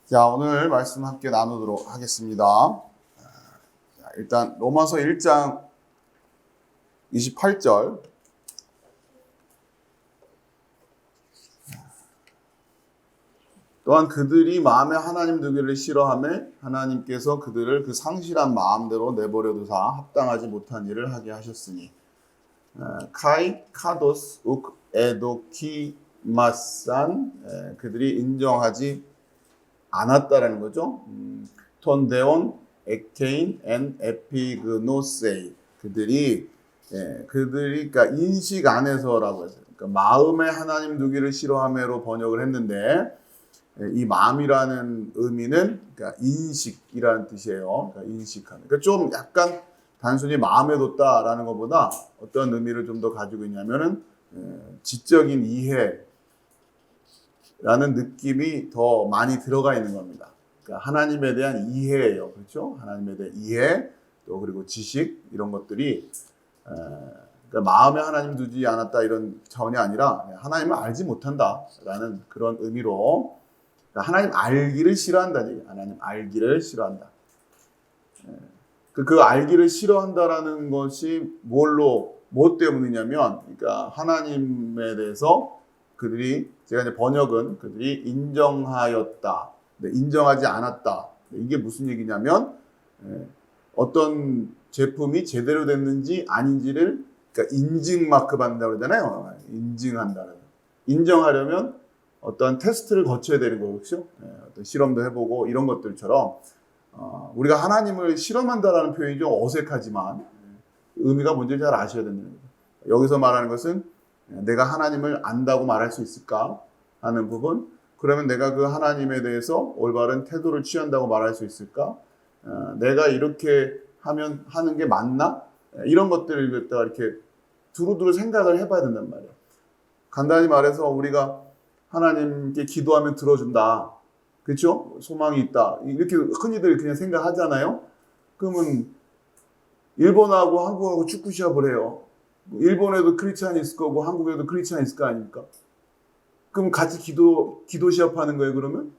자, 오늘 말씀 함께 나누도록 하겠습니다. 일단 로마서 1장 28절. 또한 그들이 마음에 하나님 두기를 싫어하며 하나님께서 그들을 그 상실한 마음대로 내버려 두사 합당하지 못한 일을 하게 하셨으니 카이 카도스 욱 에도키마산 그들이 인정하지 않았다라는 거죠. 톤데온 엑테인 앤 에피그노세이 그들이 그러니까 인식 안에서라고 해서 그러니까 마음에 하나님 두기를 싫어하며로 번역을 했는데 이 마음이라는 의미는 그러니까 인식이라는 뜻이에요. 그러니까 인식하는. 그러니까 좀 약간 단순히 마음에 뒀다라는 것보다 어떤 의미를 좀 더 가지고 있냐면은 지적인 이해라는 느낌이 더 많이 들어가 있는 겁니다. 그러니까 하나님에 대한 이해예요. 그렇죠? 하나님에 대한 이해, 또 그리고 지식 이런 것들이 그러니까 마음에 하나님 두지 않았다 이런 차원이 아니라 하나님을 알지 못한다라는 그런 의미로 그러니까 하나님 알기를 싫어한다는 얘기예요. 하나님 알기를 싫어한다. 그 알기를 싫어한다라는 것이 뭐 때문이냐면, 그러니까 하나님에 대해서 그들이 제가 이제 번역은 그들이 인정하였다, 인정하지 않았다. 이게 무슨 얘기냐면 어떤 제품이 제대로 됐는지 아닌지를 그러니까 인증 마크 받는다고 그러잖아요. 인증한다는. 인정하려면 어떤 테스트를 거쳐야 되는 거고, 그렇죠? 어떤 실험도 해보고 이런 것들처럼 우리가 하나님을 실험한다라는 표현이 좀 어색하지만 의미가 뭔지 잘 아셔야 된다는 거죠. 여기서 말하는 것은 내가 하나님을 안다고 말할 수 있을까 하는 부분, 그러면 내가 그 하나님에 대해서 올바른 태도를 취한다고 말할 수 있을까? 내가 이렇게 하는 게 맞나? 이런 것들을 갖다가 이렇게 두루두루 생각을 해봐야 된단 말이에요. 간단히 말해서 우리가 하나님께 기도하면 들어준다. 그렇죠? 소망이 있다. 이렇게 흔히들 그냥 생각하잖아요. 그러면 일본하고 한국하고 축구 시합을 해요. 일본에도 크리스찬이 있을 거고 한국에도 크리스찬이 있을 거 아닙니까? 그럼 같이 기도 시합하는 거예요, 그러면?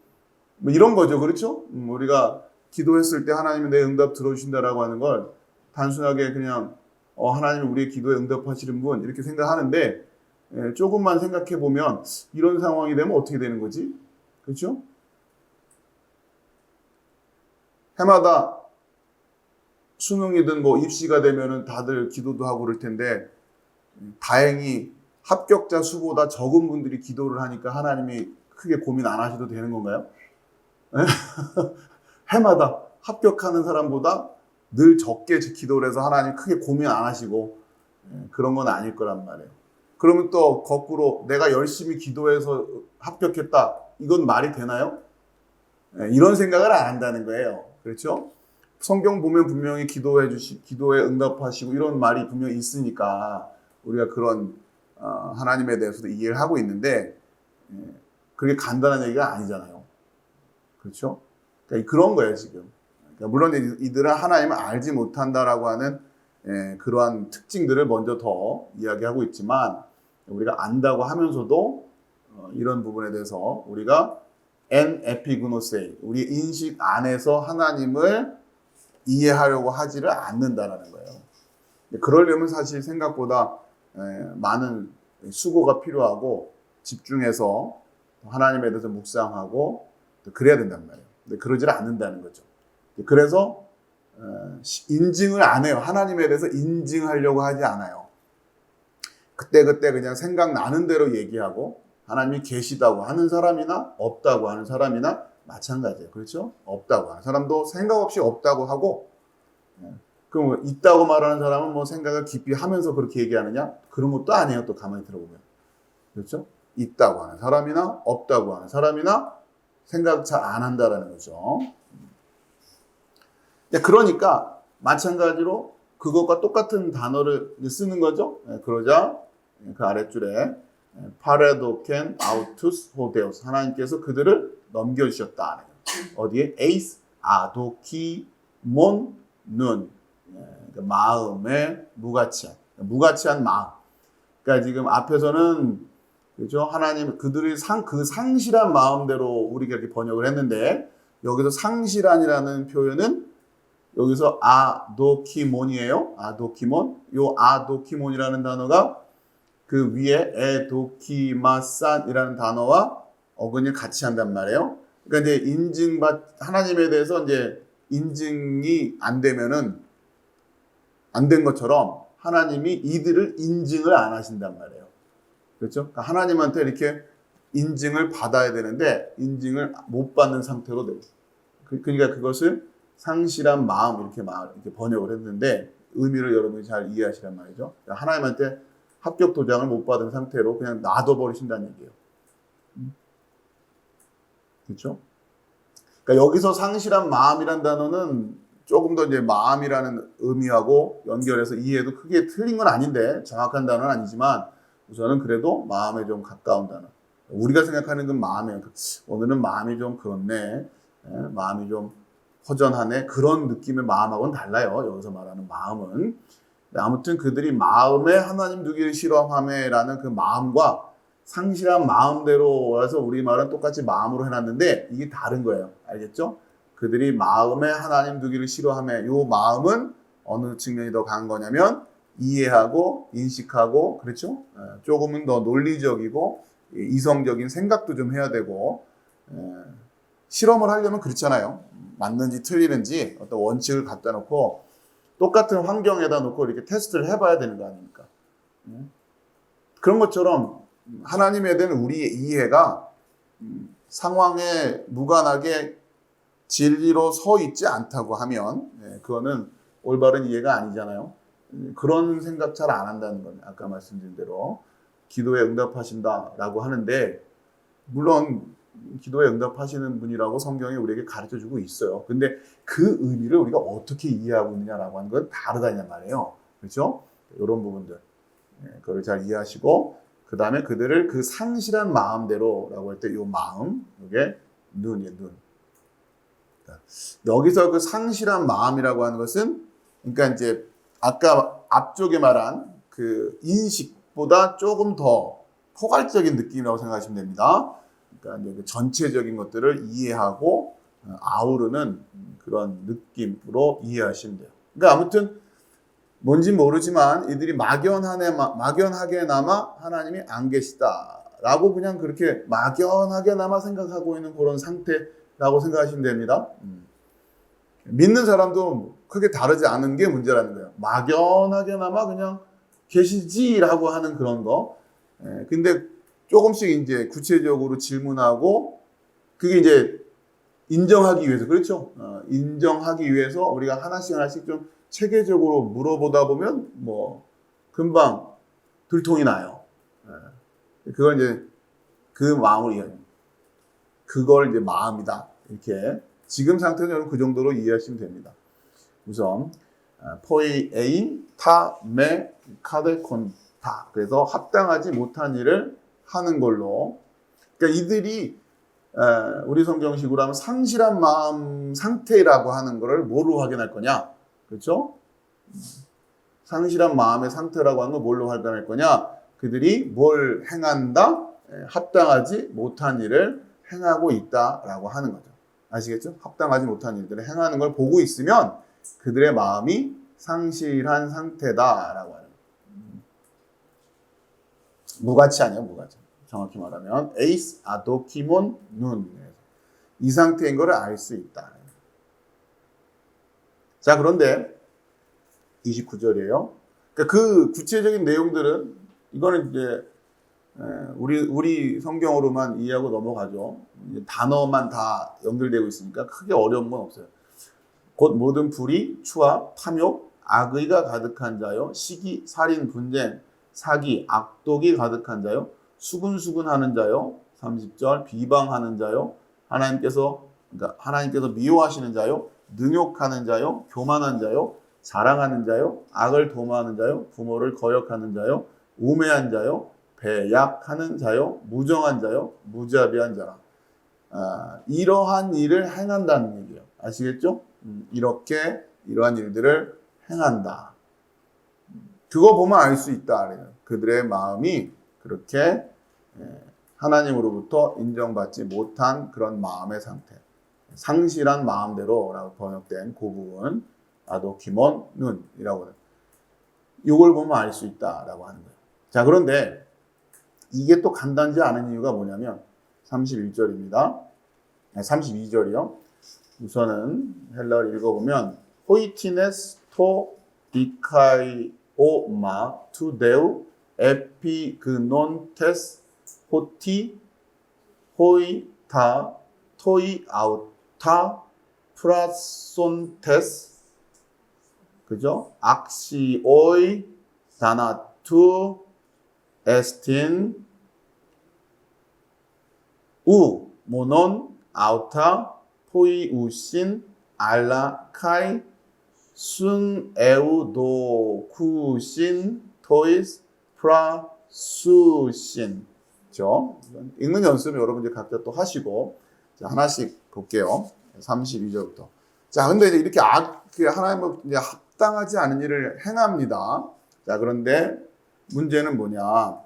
뭐 이런 거죠. 그렇죠? 우리가 기도했을 때 하나님이 내 응답 들어주신다라고 하는 걸 단순하게 그냥 하나님이 우리의 기도에 응답하시는 분 이렇게 생각하는데 조금만 생각해 보면 이런 상황이 되면 어떻게 되는 거지? 그렇죠? 해마다 수능이든 뭐 입시가 되면은 다들 기도도 하고 그럴 텐데 다행히 합격자 수보다 적은 분들이 기도를 하니까 하나님이 크게 고민 안 하셔도 되는 건가요? 해마다 합격하는 사람보다 늘 적게 기도를 해서 하나님 크게 고민 안 하시고 그런 건 아닐 거란 말이에요. 그러면 또 거꾸로 내가 열심히 기도해서 합격했다. 이건 말이 되나요? 이런 생각을 안 한다는 거예요. 그렇죠? 성경 보면 분명히 기도에 응답하시고 이런 말이 분명히 있으니까 우리가 그런 하나님에 대해서도 이해를 하고 있는데 그게 간단한 얘기가 아니잖아요. 그렇죠? 그러니까 그런 거예요, 지금. 그러니까 물론 이들은 하나님을 알지 못한다라고 하는 그러한 특징들을 먼저 더 이야기하고 있지만 우리가 안다고 하면서도 이런 부분에 대해서 우리가 엔 에피그노세이 우리 인식 안에서 하나님을 이해하려고 하지를 않는다라는 거예요. 그러려면 사실 생각보다 많은 수고가 필요하고 집중해서 하나님에 대해서 묵상하고 그래야 된단 말이에요. 근데 그러지를 않는다는 거죠. 그래서 인증을 안 해요. 하나님에 대해서 인증하려고 하지 않아요. 그때 그냥 생각나는 대로 얘기하고 하나님이 계시다고 하는 사람이나 없다고 하는 사람이나 마찬가지예요. 그렇죠? 없다고 하는 사람도 생각 없이 없다고 하고 그럼 있다고 말하는 사람은 뭐 생각을 깊이 하면서 그렇게 얘기하느냐? 그런 것도 아니에요. 또 가만히 들어보면. 그렇죠? 있다고 하는 사람이나 없다고 하는 사람이나 생각 잘 안 한다라는 거죠. 그러니까 마찬가지로 그것과 똑같은 단어를 쓰는 거죠. 그러자 그 아랫줄에 파레도켄 아우투스 호데오스 하나님께서 그들을 넘겨주셨다. 어디에? 에이스 아도키 몬눈 마음의 무가치한 마음. 그러니까 지금 앞에서는 그죠? 하나님 그들이 그 상실한 마음대로 우리가 이렇게 번역을 했는데 여기서 상실한이라는 표현은 여기서 아도키몬이에요. 아도키몬. 요 아도키몬이라는 단어가 그 위에 에도키마산이라는 단어와 어근이 같이 한단 말이에요. 그러니까 이제 하나님에 대해서 이제 인증이 안 되면은 안 된 것처럼 하나님이 이들을 인증을 안 하신단 말이에요. 그렇죠? 그러니까 하나님한테 이렇게 인증을 받아야 되는데 인증을 못 받는 상태로 되고. 그러니까 그것을 상실한 마음 이렇게 번역을 했는데 의미를 여러분이 잘 이해하시란 말이죠. 그러니까 하나님한테 합격 도장을 못 받은 상태로 그냥 놔둬버리신다는 얘기예요. 그렇죠? 그러니까 여기서 상실한 마음이란 단어는 조금 더 이제 마음이라는 의미하고 연결해서 이해해도 크게 틀린 건 아닌데 정확한 단어는 아니지만 우선은 그래도 마음에 좀 가까운 단어. 우리가 생각하는 건 마음이에요. 오늘은 마음이 좀 그렇네. 마음이 좀 허전하네. 그런 느낌의 마음하고는 달라요. 여기서 말하는 마음은. 아무튼 그들이 마음에 하나님 두기를 싫어함에라는 그 마음과 상실한 마음대로 해서 우리말은 똑같이 마음으로 해놨는데 이게 다른 거예요. 알겠죠? 그들이 마음에 하나님 두기를 싫어함에 요 마음은 어느 측면이 더 강한 거냐면 이해하고 인식하고 그렇죠? 조금은 더 논리적이고 이성적인 생각도 좀 해야 되고 실험을 하려면 그렇잖아요. 맞는지 틀리는지 어떤 원칙을 갖다 놓고 똑같은 환경에다 놓고 이렇게 테스트를 해봐야 되는 거 아닙니까? 그런 것처럼 하나님에 대한 우리의 이해가 상황에 무관하게 진리로 서 있지 않다고 하면 그거는 올바른 이해가 아니잖아요. 그런 생각 잘 안 한다는 건 아까 말씀드린 대로 기도에 응답하신다라고 하는데 물론 기도에 응답하시는 분이라고 성경이 우리에게 가르쳐주고 있어요. 근데 그 의미를 우리가 어떻게 이해하고 있느냐라고 하는 건 다르다는 말이에요. 그렇죠? 이런 부분들 그걸 잘 이해하시고 그 다음에 그들을 그 상실한 마음대로라고 할 때 이 마음 이게 눈이에요. 눈. 여기서 그 상실한 마음이라고 하는 것은 그러니까 이제 아까 앞쪽에 말한 그 인식보다 조금 더 포괄적인 느낌이라고 생각하시면 됩니다. 그러니까 이제 그 전체적인 것들을 이해하고 아우르는 그런 느낌으로 이해하시면 돼요. 그러니까 아무튼 뭔지 모르지만 이들이 막연하게나마 하나님이 안 계시다라고 그냥 그렇게 막연하게나마 생각하고 있는 그런 상태라고 생각하시면 됩니다. 믿는 사람도 크게 다르지 않은 게 문제라는 거예요. 막연하게나마 그냥 계시지라고 하는 그런 거. 근데 조금씩 이제 구체적으로 질문하고 그게 이제 인정하기 위해서 그렇죠. 인정하기 위해서 우리가 하나씩 좀 체계적으로 물어보다 보면 뭐 금방 들통이 나요. 그걸 이제 그 마음을 이해합니다. 그걸 이제 마음이다. 이렇게 지금 상태는 그 정도로 이해하시면 됩니다. 우선 포이 에인 타메 카데콘타 그래서 합당하지 못한 일을 하는 걸로. 그러니까 이들이 우리 성경식으로 하면 상실한 마음 상태라고 하는 것을 뭐로 확인할 거냐? 그렇죠? 상실한 마음의 상태라고 하는 걸 뭘로 확인할 거냐? 그들이 뭘 행한다? 합당하지 못한 일을 행하고 있다라고 하는 거죠. 아시겠죠? 합당하지 못한 일들을 행하는 걸 보고 있으면 그들의 마음이 상실한 상태다라고 하는 거예요. 무가치 아니에요, 무가치. 정확히 말하면 에이스 아도키몬 눈. 이 상태인 것을 알 수 있다. 자, 그런데 29절이에요. 그러니까 그 구체적인 내용들은 이거는 이제 우리 성경으로만 이해하고 넘어가죠. 단어만 다 연결되고 있으니까 크게 어려운 건 없어요. 곧 모든 불의, 추악, 탐욕, 악의가 가득한 자요, 시기, 살인, 분쟁, 사기, 악독이 가득한 자요, 수군수군하는 자요, 30절 비방하는 자요, 하나님께서 미워하시는 자요, 능욕하는 자요, 교만한 자요, 자랑하는 자요, 악을 도모하는 자요, 부모를 거역하는 자요, 우매한 자요, 배약하는 자요, 무정한 자요, 무자비한 자라. 이러한 일을 행한다는 얘기예요. 아시겠죠? 이러한 일들을 행한다. 그거 보면 알 수 있다. 그들의 마음이 그렇게 하나님으로부터 인정받지 못한 그런 마음의 상태. 상실한 마음대로 라고 번역된 그 부분, 아도키몬눈이라고 하는. 이걸 보면 알 수 있다라고 하는 거예요. 자, 그런데 이게 또 간단지 않은 이유가 뭐냐면 31절입니다. 32절이요. 우선은 헬라를 읽어보면 호이티네스 토 디카이오마 투 데우 에피그논테스 호티 호이타 토이 아우타 프라손테스 그죠? 악시오이 다나투 에스틴 우 모논 아우타 포이우신 알라카이 순 에우도쿠신 토이스 프라수신 그죠? 읽는 연습을 여러분들 각자 또 하시고 자, 하나씩 볼게요. 32절부터. 자, 근데 이제 이렇게 하나님은 이제 합당하지 않은 일을 행합니다. 자, 그런데 문제는 뭐냐?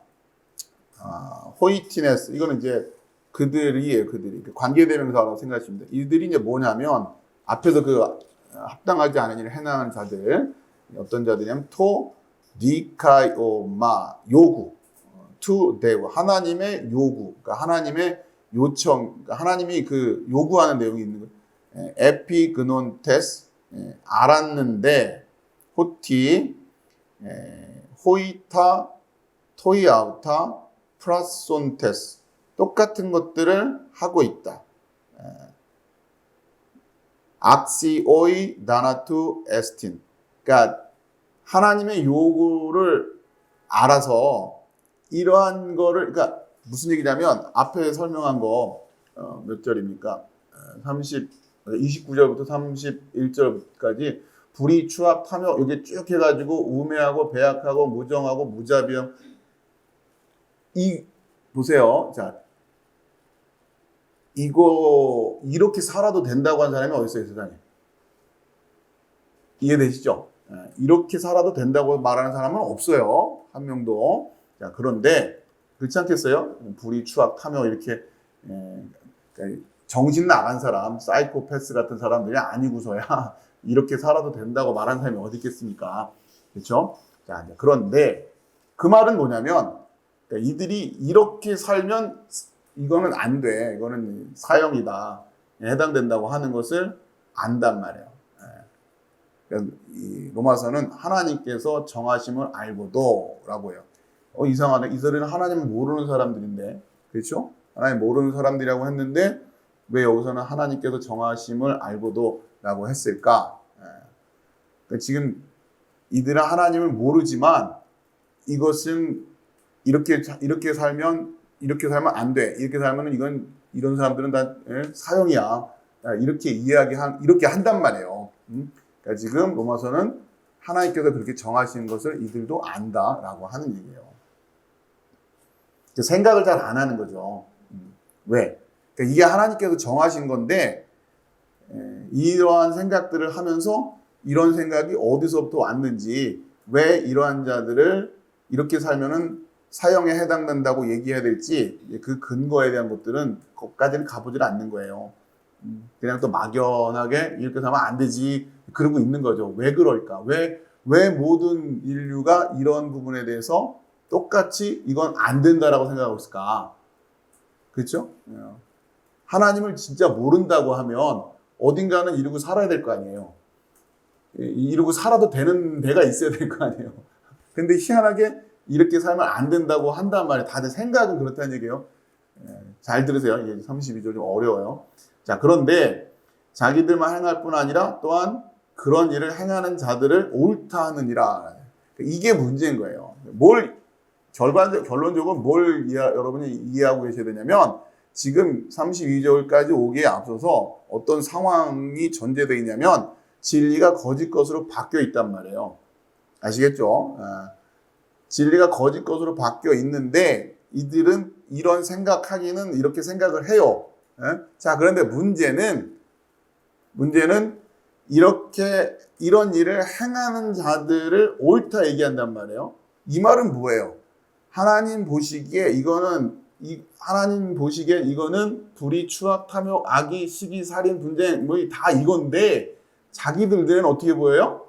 호이티네스. 이거는 이제 그들이 관계대명사라고 생각하시면 돼요. 이들이 이제 뭐냐면 앞에서 그 합당하지 않은 일을 행하는 자들 어떤 자들이냐면 토 니카이오마 요구 투 데우 하나님의 요구 그러니까 하나님의 요청 그러니까 하나님이 그 요구하는 내용이 있는 거예요. 에피그논테스 알았는데 호티 호이타 토이아우타 프라손테스 똑같은 것들을 하고 있다. 악시오이 다나투 에스틴 그러니까 하나님의 요구를 알아서 이러한 거를 그러니까 무슨 얘기냐면 앞에 설명한 거 몇 절입니까? 29절부터 31절까지 불의, 추악, 탐욕 여기 쭉 해가지고 우매하고 배악하고 무정하고 무자비함 이 보세요. 자 이거 이렇게 살아도 된다고 하는 사람이 어디 있어요, 세상에? 이해되시죠? 이렇게 살아도 된다고 말하는 사람은 없어요. 한 명도. 자 그런데 그렇지 않겠어요? 불의, 추악, 탐욕 이렇게 그러니까 정신 나간 사람, 사이코패스 같은 사람들이 아니고서야 이렇게 살아도 된다고 말하는 사람이 어디 있겠습니까? 그렇죠? 자, 그런데 그 말은 뭐냐면 그러니까 이들이 이렇게 살면 이거는 안 돼. 이거는 사형이다. 해당된다고 하는 것을 안단 말이에요. 그러니까 이 로마서는 하나님께서 정하심을 알고도라고 해요. 이상하네. 이들은 하나님을 모르는 사람들인데, 그렇죠? 하나님 모르는 사람들이라고 했는데 왜 여기서는 하나님께서 정하심을 알고도라고 했을까? 그러니까 지금 이들은 하나님을 모르지만 이것은 이렇게 살면 안 돼. 이렇게 살면 이런 사람들은 다 사형이야. 이렇게 한단 말이에요. 그러니까 지금 로마서는 하나님께서 그렇게 정하신 것을 이들도 안다라고 하는 얘기예요. 생각을 잘 안 하는 거죠. 왜? 그러니까 이게 하나님께서 정하신 건데 이러한 생각들을 하면서 이런 생각이 어디서부터 왔는지 왜 이러한 자들을 이렇게 살면은 사형에 해당된다고 얘기해야 될지 그 근거에 대한 것들은 거기까지는 가보질 않는 거예요. 그냥 또 막연하게 이렇게 하면 안 되지 그러고 있는 거죠. 왜 그럴까? 왜 모든 인류가 이런 부분에 대해서 똑같이 이건 안 된다라고 생각하고 있을까? 그렇죠? 하나님을 진짜 모른다고 하면 어딘가는 이러고 살아야 될 거 아니에요. 이러고 살아도 되는 데가 있어야 될 거 아니에요. 근데 희한하게 이렇게 살면 안 된다고 한단 말이에요. 다들 생각은 그렇다는 얘기예요. 잘 들으세요. 이게 32절 좀 어려워요. 자, 그런데 자기들만 행할 뿐 아니라 또한 그런 일을 행하는 자들을 옳다 하느니라. 이게 문제인 거예요. 결론적으로 여러분이 이해하고 계셔야 되냐면 지금 32절까지 오기에 앞서서 어떤 상황이 전제되어 있냐면 진리가 거짓 것으로 바뀌어 있단 말이에요. 아시겠죠? 진리가 거짓 것으로 바뀌어 있는데 이들은 이런 생각하기는 이렇게 생각을 해요. 자, 그런데 문제는 이런 일을 행하는 자들을 옳다 얘기한단 말이에요. 이 말은 뭐예요? 하나님 보시기에 하나님 보시기에 이거는 불의, 추악, 탐욕, 악의, 시기, 살인, 분쟁 뭐 다 이건데 자기들은 어떻게 보여요?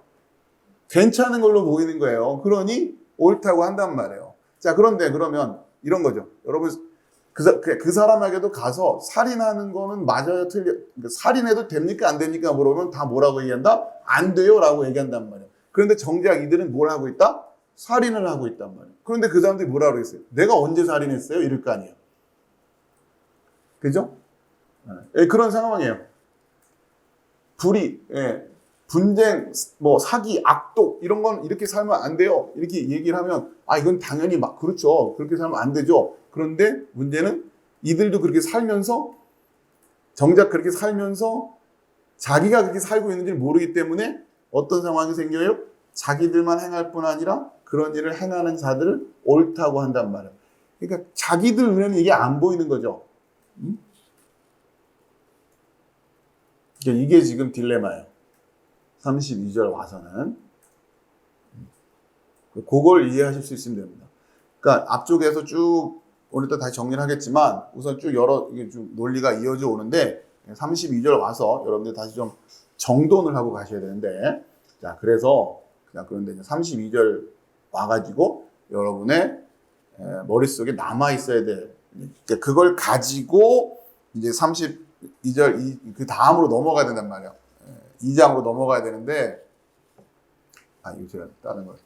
괜찮은 걸로 보이는 거예요. 그러니 옳다고 한단 말이에요. 자, 그런데 그러면 이런 거죠. 여러분 그 사람에게도 가서 살인하는 거는 맞아요, 그러니까 살인해도 됩니까, 안 됩니까 물어보면 다 뭐라고 얘기한다? 안 돼요 라고 얘기한단 말이에요. 그런데 정작 이들은 뭘 하고 있다? 살인을 하고 있단 말이에요. 그런데 그 사람들이 뭐라고 그랬어요? 내가 언제 살인했어요? 이럴 거 아니에요. 그죠? 예, 그런 상황이에요. 불의, 예, 분쟁, 뭐 사기, 악독 이런 건 이렇게 살면 안 돼요. 이렇게 얘기를 하면 이건 당연히 막 그렇죠. 그렇게 살면 안 되죠. 그런데 문제는 이들도 그렇게 살면서 정작 그렇게 살면서 자기가 그렇게 살고 있는지를 모르기 때문에 어떤 상황이 생겨요? 자기들만 행할 뿐 아니라 그런 일을 행하는 자들을 옳다고 한단 말이에요. 그러니까 자기들 눈에는 이게 안 보이는 거죠. 이게 지금 딜레마예요. 32절 와서는. 그걸 이해하실 수 있으면 됩니다. 그러니까 앞쪽에서 쭉 오늘 또 다시 정리를 하겠지만 우선 쭉 이게 좀 논리가 이어져 오는데 32절 와서 여러분들 다시 좀 정돈을 하고 가셔야 되는데, 자, 그런데 32절 와가지고 여러분의 머릿속에 남아있어야 돼. 그걸 가지고 이제 32절 그 다음으로 넘어가야 된단 말이에요. 2장으로 넘어가야 되는데, 이거 제가 다른 거.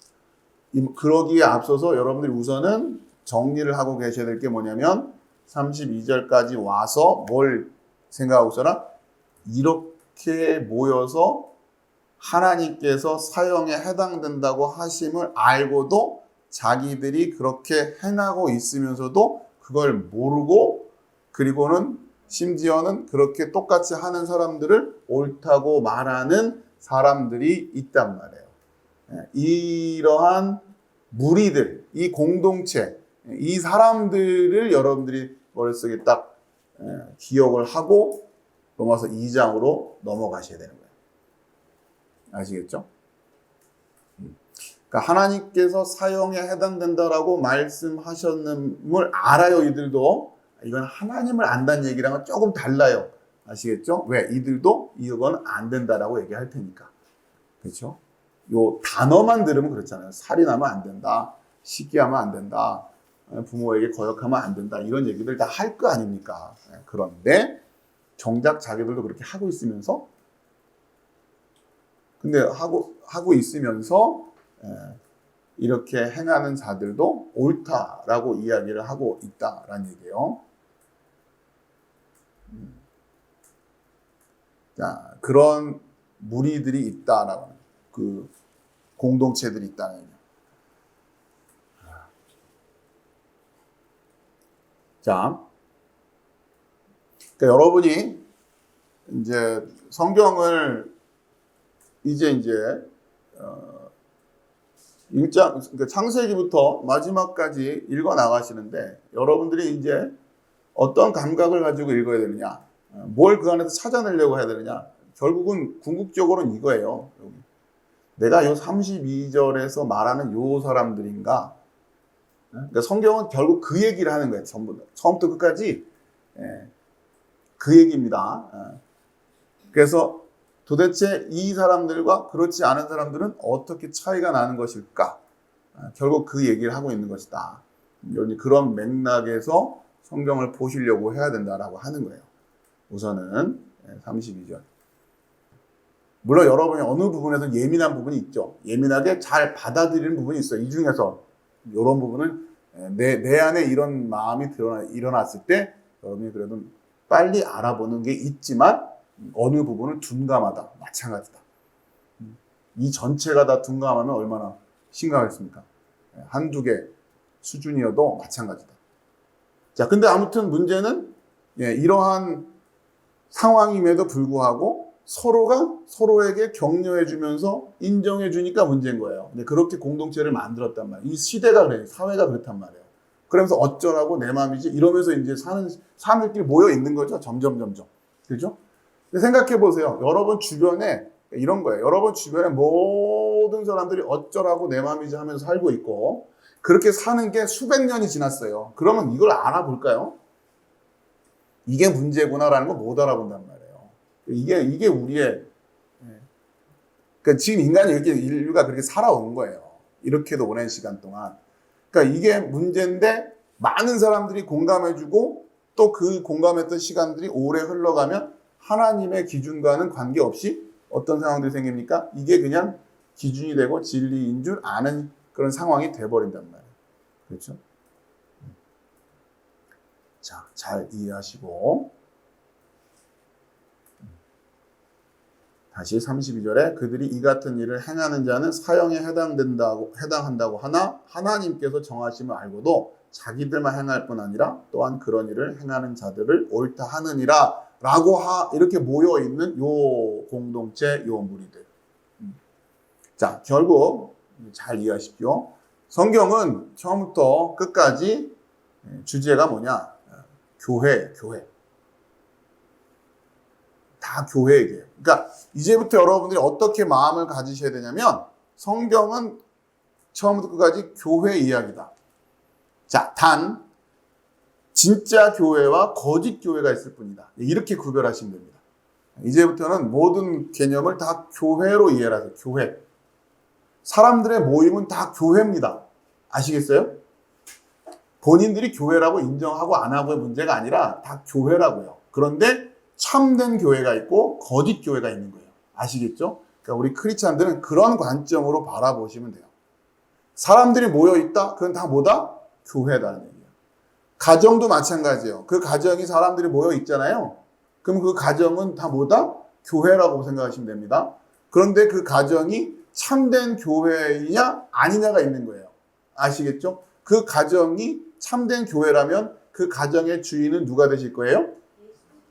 그러기에 앞서서 여러분들이 우선은 정리를 하고 계셔야 될 게 뭐냐면 32절까지 와서 뭘 생각하고 있어라? 이렇게 모여서 하나님께서 사형에 해당된다고 하심을 알고도 자기들이 그렇게 행하고 있으면서도 그걸 모르고, 그리고는 심지어는 그렇게 똑같이 하는 사람들을 옳다고 말하는 사람들이 있단 말이에요. 이러한 무리들, 이 공동체, 이 사람들을 여러분들이 머릿속에 딱 기억을 하고 로마서 2장으로 넘어가셔야 되는 거예요. 아시겠죠? 그러니까 하나님께서 사형에 해당된다라고 말씀하셨음을 알아요, 이들도. 이건 하나님을 안다는 얘기랑은 조금 달라요. 아시겠죠? 왜? 이들도 이건 안 된다라고 얘기할 테니까. 그렇죠? 요 단어만 들으면 그렇잖아요. 살인하면 안 된다. 시기하면 안 된다. 부모에게 거역하면 안 된다. 이런 얘기들 다 할 거 아닙니까? 그런데 정작 자기들도 그렇게 하고 있으면서, 근데 하고 있으면서 이렇게 행하는 자들도 옳다라고 이야기를 하고 있다라는 얘기예요. 자, 그런 무리들이 있다라고, 그 공동체들이 있다는 얘기예요. 자, 그러니까 여러분이 이제 성경을 이제 1장, 그러니까 창세기부터 마지막까지 읽어 나가시는데 여러분들이 이제 어떤 감각을 가지고 읽어야 되느냐, 뭘 그 안에서 찾아내려고 해야 되느냐, 결국은 궁극적으로는 이거예요. 내가 요 32절에서 말하는 요 사람들인가? 그러니까 성경은 결국 그 얘기를 하는 거예요. 전부 다. 처음부터 끝까지 그 얘기입니다. 그래서 도대체 이 사람들과 그렇지 않은 사람들은 어떻게 차이가 나는 것일까? 결국 그 얘기를 하고 있는 것이다. 그런 맥락에서 성경을 보시려고 해야 된다라고 하는 거예요. 우선은 32절. 물론 여러분이 어느 부분에서 예민한 부분이 있죠. 예민하게 잘 받아들이는 부분이 있어요. 이 중에서 이런 부분은 내 안에 이런 마음이 일어났을 때 여러분이 그래도 빨리 알아보는 게 있지만 어느 부분은 둔감하다. 마찬가지다. 이 전체가 다 둔감하면 얼마나 심각하겠습니까? 한두 개 수준이어도 마찬가지다. 자, 근데 아무튼 문제는 이러한 상황임에도 불구하고 서로가 서로에게 격려해주면서 인정해주니까 문제인 거예요. 근데 그렇게 공동체를 만들었단 말이에요. 이 시대가 그래요. 사회가 그렇단 말이에요. 그러면서 어쩌라고 내 마음이지? 이러면서 이제 사람들끼리 모여 있는 거죠. 점점. 그죠? 생각해 보세요. 여러분 주변에 이런 거예요. 여러분 주변에 모든 모든 사람들이 어쩌라고 내 맘이지 하면서 살고 있고 그렇게 사는 게 수백 년이 지났어요. 그러면 이걸 알아볼까요? 이게 문제구나라는 걸 못 알아본단 말이에요. 이게 우리의 그러니까 지금 인간이 이렇게 인류가 그렇게 살아온 거예요. 이렇게도 오랜 시간 동안. 그러니까 이게 문제인데 많은 사람들이 공감해주고 또 그 공감했던 시간들이 오래 흘러가면 하나님의 기준과는 관계없이 어떤 상황들이 생깁니까? 이게 그냥 기준이 되고 진리인 줄 아는 그런 상황이 돼버린단 말이에요. 그렇죠? 자, 잘 이해하시고 다시 32절에 그들이 이 같은 일을 행하는 자는 사형에 해당한다고 하나 하나님께서 정하심을 알고도 자기들만 행할 뿐 아니라 또한 그런 일을 행하는 자들을 옳다 하느니라 라고 이렇게 모여있는 요 공동체, 요 무리들. 자, 결국 잘 이해하십시오. 성경은 처음부터 끝까지 주제가 뭐냐? 교회. 다 교회 얘기예요. 그러니까 이제부터 여러분들이 어떻게 마음을 가지셔야 되냐면 성경은 처음부터 끝까지 교회 이야기다. 자, 단 진짜 교회와 거짓 교회가 있을 뿐이다. 이렇게 구별하시면 됩니다. 이제부터는 모든 개념을 다 교회로 이해를 하세요. 교회. 사람들의 모임은 다 교회입니다. 아시겠어요? 본인들이 교회라고 인정하고 안 하고의 문제가 아니라 다 교회라고요. 그런데 참된 교회가 있고 거짓 교회가 있는 거예요. 아시겠죠? 그러니까 우리 크리스찬들은 그런 관점으로 바라보시면 돼요. 사람들이 모여있다? 그건 다 뭐다? 교회다는 얘기예요. 가정도 마찬가지예요. 그 가정이 사람들이 모여있잖아요. 그럼 그 가정은 다 뭐다? 교회라고 생각하시면 됩니다. 그런데 그 가정이 참된 교회이냐 아니냐가 있는 거예요. 아시겠죠? 그 가정이 참된 교회라면 그 가정의 주인은 누가 되실 거예요?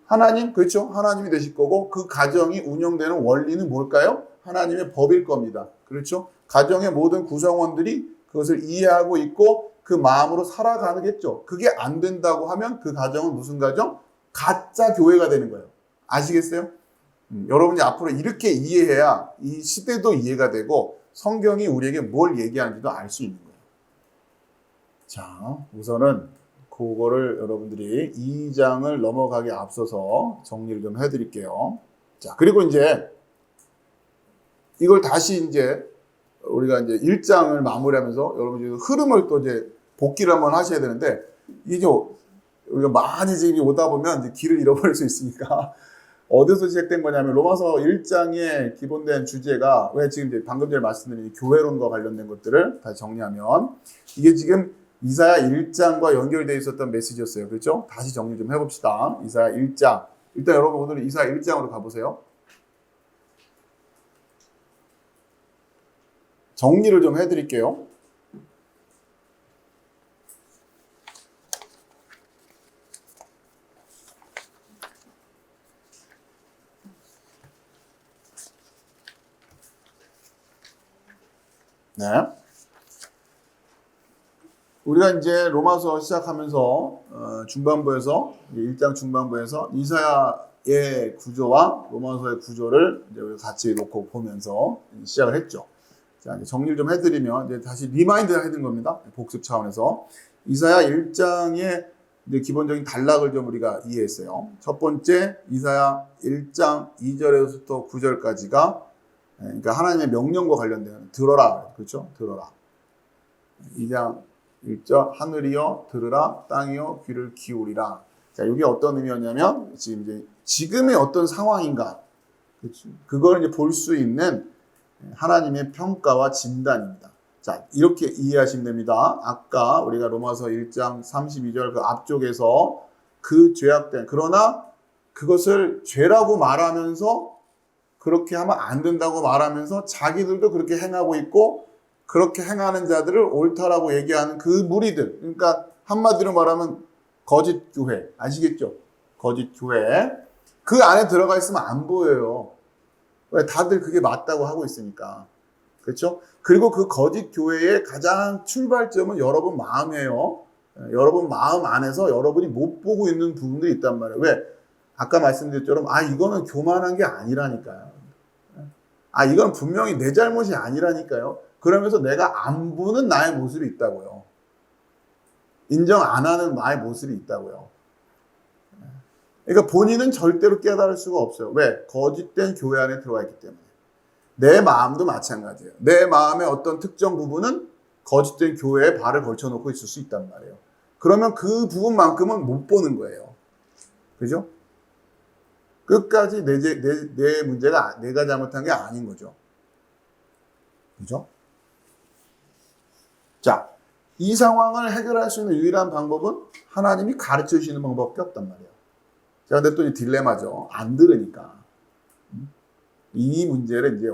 하나님, 그렇죠? 하나님이 되실 거고 그 가정이 운영되는 원리는 뭘까요? 하나님의 법일 겁니다. 그렇죠? 가정의 모든 구성원들이 그것을 이해하고 있고 그 마음으로 살아가겠죠. 그게 안 된다고 하면 그 가정은 무슨 가정? 가짜 교회가 되는 거예요. 아시겠어요? 여러분이 앞으로 이렇게 이해해야 이 시대도 이해가 되고 성경이 우리에게 뭘 얘기하는지도 알 수 있는 거예요. 자, 우선은 그거를 여러분들이 2장을 넘어가기 앞서서 정리를 좀 해드릴게요. 자, 그리고 이제 이걸 다시 이제 우리가 이제 1장을 마무리하면서 여러분들이 흐름을 또 이제 복기를 한번 하셔야 되는데 이게 우리가 많이 지금 오다 보면 이제 길을 잃어버릴 수 있으니까 어디서 시작된 거냐면 로마서 1장의 기본된 주제가 왜 지금 이제 방금 전에 말씀드린 교회론과 관련된 것들을 다시 정리하면 이게 지금 이사야 1장과 연결되어 있었던 메시지였어요. 그렇죠? 다시 정리 좀 해봅시다. 이사야 1장. 일단 여러분 오늘 이사야 1장으로 가보세요. 정리를 좀 해드릴게요. 네. 우리가 이제 로마서 시작하면서 중반부에서 1장 중반부에서 이사야의 구조와 로마서의 구조를 이제 우리가 같이 놓고 보면서 시작을 했죠. 자, 이제 정리를 좀 해드리면 이제 다시 리마인드를 해드린 겁니다. 복습 차원에서 이사야 1장의 이제 기본적인 단락을 좀 우리가 이해했어요. 첫 번째 이사야 1장 2절에서부터 9절까지가 그러니까 하나님의 명령과 관련된 들어라, 그렇죠? 들어라. 2장 1절 하늘이여 들으라 땅이여 귀를 기울이라. 자, 이게 어떤 의미였냐면 지금의 어떤 상황인가, 그렇죠? 그걸 이제 볼 수 있는 하나님의 평가와 진단입니다. 자, 이렇게 이해하시면 됩니다. 아까 우리가 로마서 1장 32절 그 앞쪽에서 그 죄악된 그러나 그것을 죄라고 말하면서 그렇게 하면 안 된다고 말하면서 자기들도 그렇게 행하고 있고 그렇게 행하는 자들을 옳다라고 얘기하는 그 무리들, 그러니까 한마디로 말하면 거짓 교회, 아시겠죠? 거짓 교회. 그 안에 들어가 있으면 안 보여요. 왜? 다들 그게 맞다고 하고 있으니까. 그렇죠? 그리고 그 거짓 교회의 가장 출발점은 여러분 마음이에요. 여러분 마음 안에서 여러분이 못 보고 있는 부분들이 있단 말이에요. 왜? 아까 말씀드렸처럼 이거는 교만한 게 아니라니까요. 이건 분명히 내 잘못이 아니라니까요. 그러면서 내가 안 보는 나의 모습이 있다고요. 인정 안 하는 나의 모습이 있다고요. 그러니까 본인은 절대로 깨달을 수가 없어요. 왜? 거짓된 교회 안에 들어와 있기 때문에. 내 마음도 마찬가지예요. 내 마음의 어떤 특정 부분은 거짓된 교회에 발을 걸쳐놓고 있을 수 있단 말이에요. 그러면 그 부분만큼은 못 보는 거예요. 그죠? 끝까지 내 문제가 내가 잘못한 게 아닌 거죠. 그죠? 자, 이 상황을 해결할 수 있는 유일한 방법은 하나님이 가르쳐 주시는 방법밖에 없단 말이에요. 자, 근데 또 이 딜레마죠. 안 들으니까. 이 문제를 이제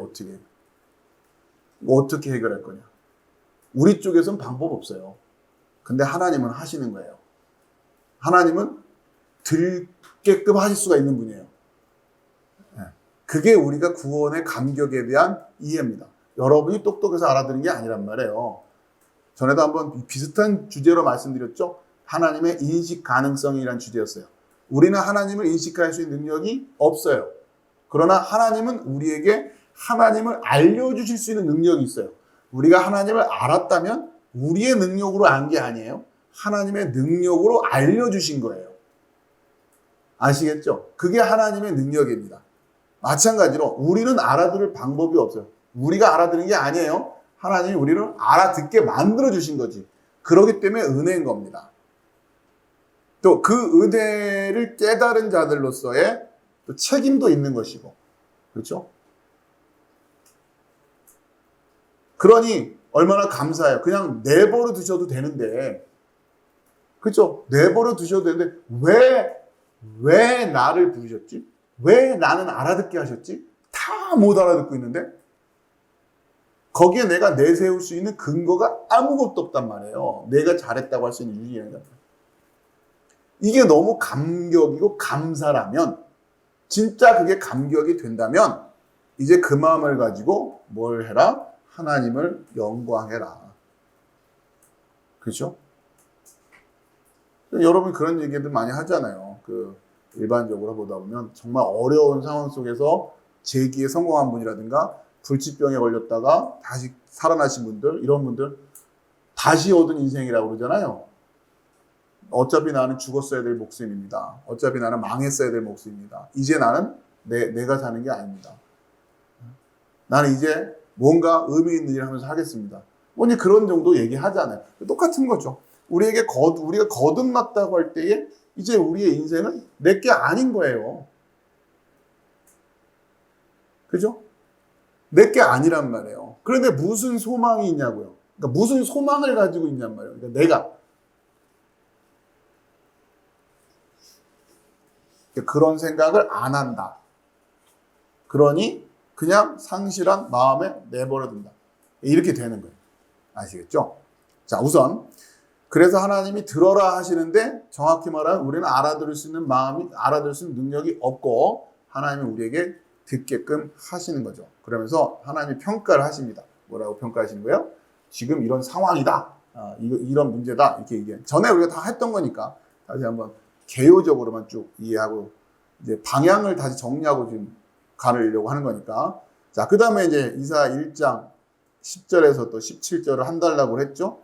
어떻게 해결할 거냐. 우리 쪽에서는 방법 없어요. 근데 하나님은 하시는 거예요. 하나님은 들게끔 하실 수가 있는 분이에요. 그게 우리가 구원의 감격에 대한 이해입니다. 여러분이 똑똑해서 알아들은 게 아니란 말이에요. 전에도 한번 비슷한 주제로 말씀드렸죠. 하나님의 인식 가능성이라는 주제였어요. 우리는 하나님을 인식할 수 있는 능력이 없어요. 그러나 하나님은 우리에게 하나님을 알려주실 수 있는 능력이 있어요. 우리가 하나님을 알았다면 우리의 능력으로 안 게 아니에요. 하나님의 능력으로 알려주신 거예요. 아시겠죠? 그게 하나님의 능력입니다. 마찬가지로 우리는 알아들을 방법이 없어요. 우리가 알아들은 게 아니에요. 하나님이 우리를 알아듣게 만들어주신 거지. 그렇기 때문에 은혜인 겁니다. 또 그 은혜를 깨달은 자들로서의 또 책임도 있는 것이고. 그렇죠? 그러니 얼마나 감사해요. 그냥 내버려 두셔도 되는데, 그렇죠? 내버려 두셔도 되는데 왜 나를 부르셨지? 왜 나는 알아듣게 하셨지? 다 못 알아듣고 있는데 거기에 내가 내세울 수 있는 근거가 아무것도 없단 말이에요. 내가 잘했다고 할 수 있는 유일한. 이게 너무 감격이고 감사라면, 진짜 그게 감격이 된다면 이제 그 마음을 가지고 뭘 해라? 하나님을 영광해라. 그렇죠? 여러분 그런 얘기들 많이 하잖아요. 일반적으로 보다 보면 정말 어려운 상황 속에서 재기에 성공한 분이라든가 불치병에 걸렸다가 다시 살아나신 분들, 이런 분들 다시 얻은 인생이라고 그러잖아요. 어차피 나는 죽었어야 될 목숨입니다. 어차피 나는 망했어야 될 목숨입니다. 이제 나는 내가 사는 게 아닙니다. 나는 이제 뭔가 의미 있는 일을 하면서 하겠습니다. 뭐니 그런 정도 얘기하잖아요. 똑같은 거죠. 우리가 거듭났다고 할 때에 이제 우리의 인생은 내게 아닌 거예요. 그죠? 내게 아니란 말이에요. 그런데 무슨 소망이 있냐고요. 그러니까 무슨 소망을 가지고 있냔 말이에요. 그러니까 내가 그런 생각을 안 한다. 그러니 그냥 상실한 마음에 내버려 둔다. 이렇게 되는 거예요. 아시겠죠? 자, 우선 그래서 하나님이 들어라 하시는데 정확히 말하면 우리는 알아들을 수 있는 마음이, 알아들을 수 있는 능력이 없고 하나님이 우리에게 듣게끔 하시는 거죠. 그러면서 하나님이 평가를 하십니다. 뭐라고 평가하시는 거예요? 지금 이런 상황이다. 이런 문제다. 이렇게 얘기해요. 전에 우리가 다 했던 거니까 다시 한번 개요적으로만 쭉 이해하고 이제 방향을 다시 정리하고 지금 가르려고 하는 거니까. 자, 그 다음에 이제 이사 1장 10절에서 또 17절을 한달라고 했죠.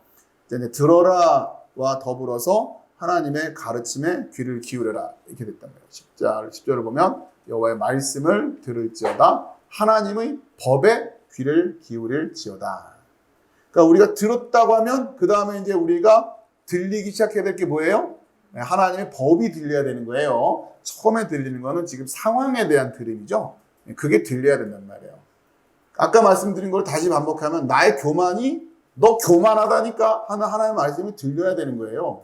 이제 들어라와 더불어서 하나님의 가르침에 귀를 기울여라 이렇게 됐단 말이에요. 10절을 보면 여호와의 말씀을 들을지어다 하나님의 법에 귀를 기울일지어다. 그러니까 우리가 들었다고 하면 그 다음에 이제 우리가 들리기 시작해야 될 게 뭐예요? 하나님의 법이 들려야 되는 거예요. 처음에 들리는 거는 지금 상황에 대한 들음이죠. 그게 들려야 된단 말이에요. 아까 말씀드린 걸 다시 반복하면 나의 교만이 너 교만하다니까 하는 하나님의 말씀이 들려야 되는 거예요.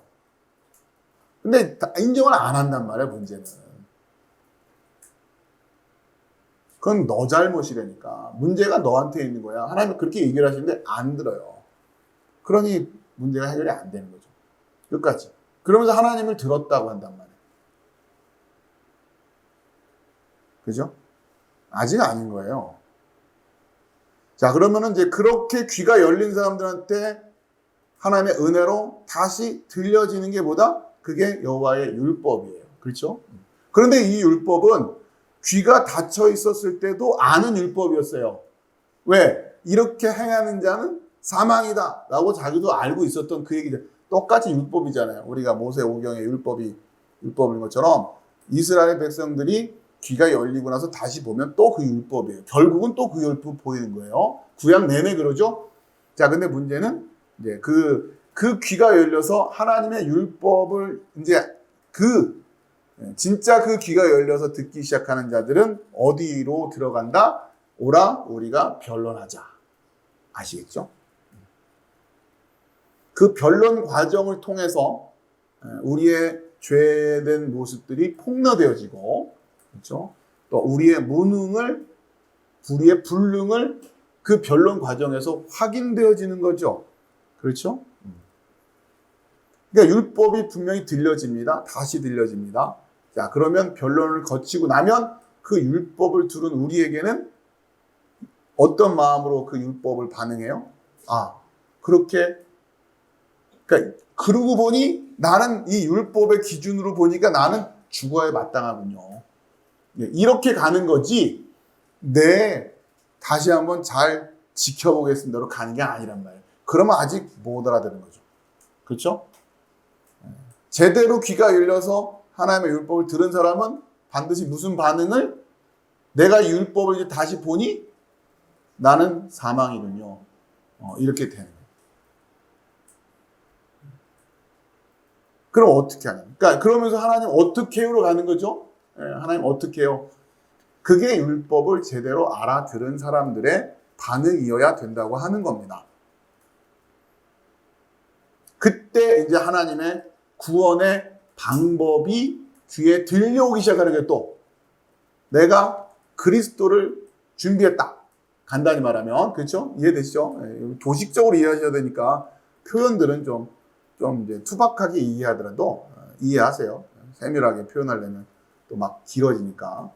근데 인정을 안 한단 말이에요, 문제는. 그건 너 잘못이라니까. 문제가 너한테 있는 거야. 하나님은 그렇게 얘기를 하시는데 안 들어요. 그러니 문제가 해결이 안 되는 거죠. 끝까지. 그러면서 하나님을 들었다고 한단 말이에요. 그죠? 아직 아닌 거예요. 자, 그러면은 이제 그렇게 귀가 열린 사람들한테 하나님의 은혜로 다시 들려지는 게 뭐다? 그게 여호와의 율법이에요. 그렇죠? 그런데 이 율법은 귀가 닫혀 있었을 때도 아는 율법이었어요. 왜? 이렇게 행하는 자는 사망이다 라고 자기도 알고 있었던 그 얘기죠. 똑같이 율법이잖아요. 우리가 모세오경의 율법인 것처럼 이스라엘 백성들이 귀가 열리고 나서 다시 보면 또 그 율법이에요. 결국은 또 그 율법 보이는 거예요. 구약 내내 그러죠. 자, 근데 문제는 이제 그 귀가 열려서 하나님의 율법을 이제 진짜 그 귀가 열려서 듣기 시작하는 자들은 어디로 들어간다? 오라, 우리가 변론하자. 아시겠죠? 그 변론 과정을 통해서 우리의 죄된 모습들이 폭로되어지고, 그렇죠? 또 우리의 불능을 그 변론 과정에서 확인되어지는 거죠. 그렇죠? 그러니까 율법이 분명히 들려집니다. 다시 들려집니다. 자, 그러면 변론을 거치고 나면 그 율법을 들은 우리에게는 어떤 마음으로 그 율법을 반응해요? 그러고 보니 나는 이 율법의 기준으로 보니까 나는 죽어야 마땅하군요. 이렇게 가는 거지, 다시 한번 잘 지켜보겠습니다로 가는 게 아니란 말이에요. 그러면 아직 못 알아듣는 거죠. 그렇죠? 제대로 귀가 열려서 하나님의 율법을 들은 사람은 반드시 무슨 반응을? 내가 이 율법을 이제 다시 보니 나는 사망이군요. 이렇게 되는 거예요. 그럼 어떻게 하냐? 그러니까 그러면서 하나님 어떻게 해요로 가는 거죠? 하나님 어떻게 해요? 그게 율법을 제대로 알아들은 사람들의 반응이어야 된다고 하는 겁니다. 그때 이제 하나님의 구원의 방법이 귀에 들려오기 시작하는 게 또 내가 그리스도를 준비했다. 간단히 말하면, 그렇죠? 이해되시죠? 조식적으로 이해하셔야 되니까 표현들은 좀 이제 투박하게 이해하더라도 이해하세요. 세밀하게 표현하려면 또 막 길어지니까.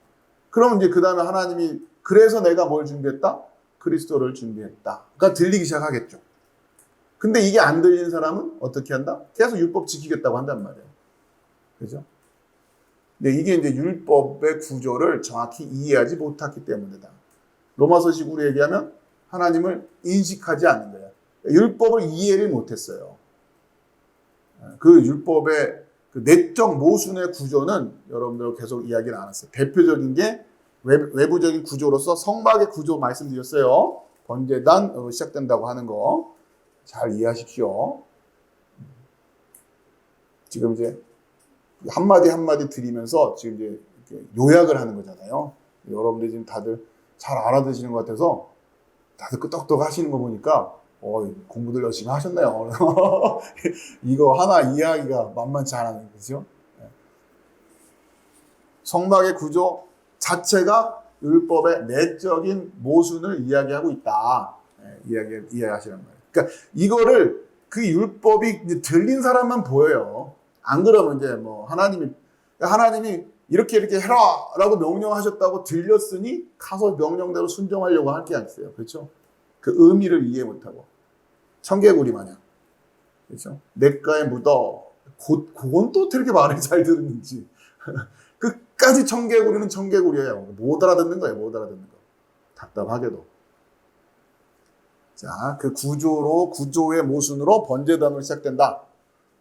그러면 이제 그 다음에 하나님이 그래서 내가 뭘 준비했다? 그리스도를 준비했다. 그러니까 들리기 시작하겠죠. 근데 이게 안 들리는 사람은 어떻게 한다? 계속 율법 지키겠다고 한단 말이에요. 그죠? 근데 이게 이제 율법의 구조를 정확히 이해하지 못했기 때문이다. 로마서식으로 얘기하면 하나님을 인식하지 않는 거예요. 율법을 이해를 못했어요. 그 율법의 그 내적 모순의 구조는 여러분들 계속 이야기를 안 했어요. 대표적인 게 외부적인 구조로서 성막의 구조 말씀드렸어요. 번제단으로 시작된다고 하는 거 잘 이해하십시오. 지금 이제 한마디 한마디 드리면서 지금 이제 요약을 하는 거잖아요. 여러분들 지금 다들 잘 알아듣시는 것 같아서 다들 끄떡떡 하시는 거 보니까 공부들 열심히 하셨네요. 이거 하나 이해하기가 만만치 않은 거죠. 성막의 구조 자체가 율법의 내적인 모순을 이야기하고 있다. 이해하시는 거예요. 그러니까 이거를 그 율법이 이제 들린 사람만 보여요. 안 그러면 이제 뭐 하나님이 이렇게 해라라고 명령하셨다고 들렸으니 가서 명령대로 순종하려고 할 게 아니었어요. 그렇죠? 그 의미를 이해 못하고 청개구리 마냥, 그렇죠? 냇가에 묻어. 그건 또 되게 말을 잘 듣는지. 끝까지 청개구리는 청개구리예요. 못 알아듣는 거예요. 못 알아듣는 거. 답답하게도. 자, 그 구조의 모순으로 번제단으로 시작된다.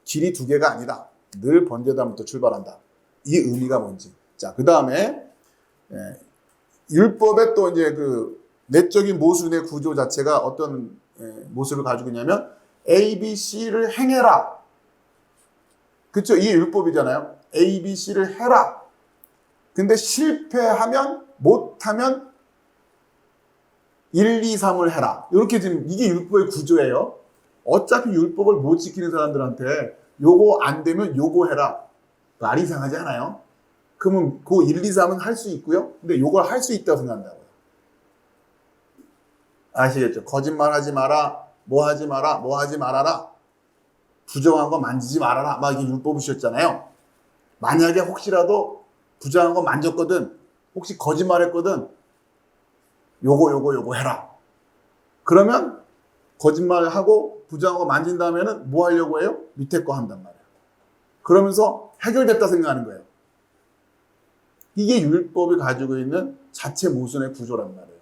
길이 두 개가 아니다. 늘 번제단부터 출발한다. 이 의미가 뭔지. 자, 그 다음에 율법의 또 이제 그 내적인 모순의 구조 자체가 어떤 모습을 가지고 있냐면 A, B, C를 행해라. 그쵸? 이게 율법이잖아요. A, B, C를 해라. 근데 실패하면, 못하면 1, 2, 3을 해라. 이렇게 지금 이게 율법의 구조예요. 어차피 율법을 못 지키는 사람들한테 요거 안 되면 요거 해라. 말이 이상하지 않아요? 그러면 그 1, 2, 3은 할 수 있고요. 근데 요걸 할 수 있다고 생각한다고요. 아시겠죠? 거짓말 하지 마라. 뭐 하지 마라. 뭐 하지 말아라. 부정한 거 만지지 말아라. 막 이게 율법이셨잖아요. 만약에 혹시라도 부정한 거 만졌거든. 혹시 거짓말 했거든. 요거 해라. 그러면 거짓말하고 부정한 거 만진 다음에는 뭐 하려고 해요? 밑에 거 한단 말이에요. 그러면서 해결됐다 생각하는 거예요. 이게 율법이 가지고 있는 자체 모순의 구조란 말이에요.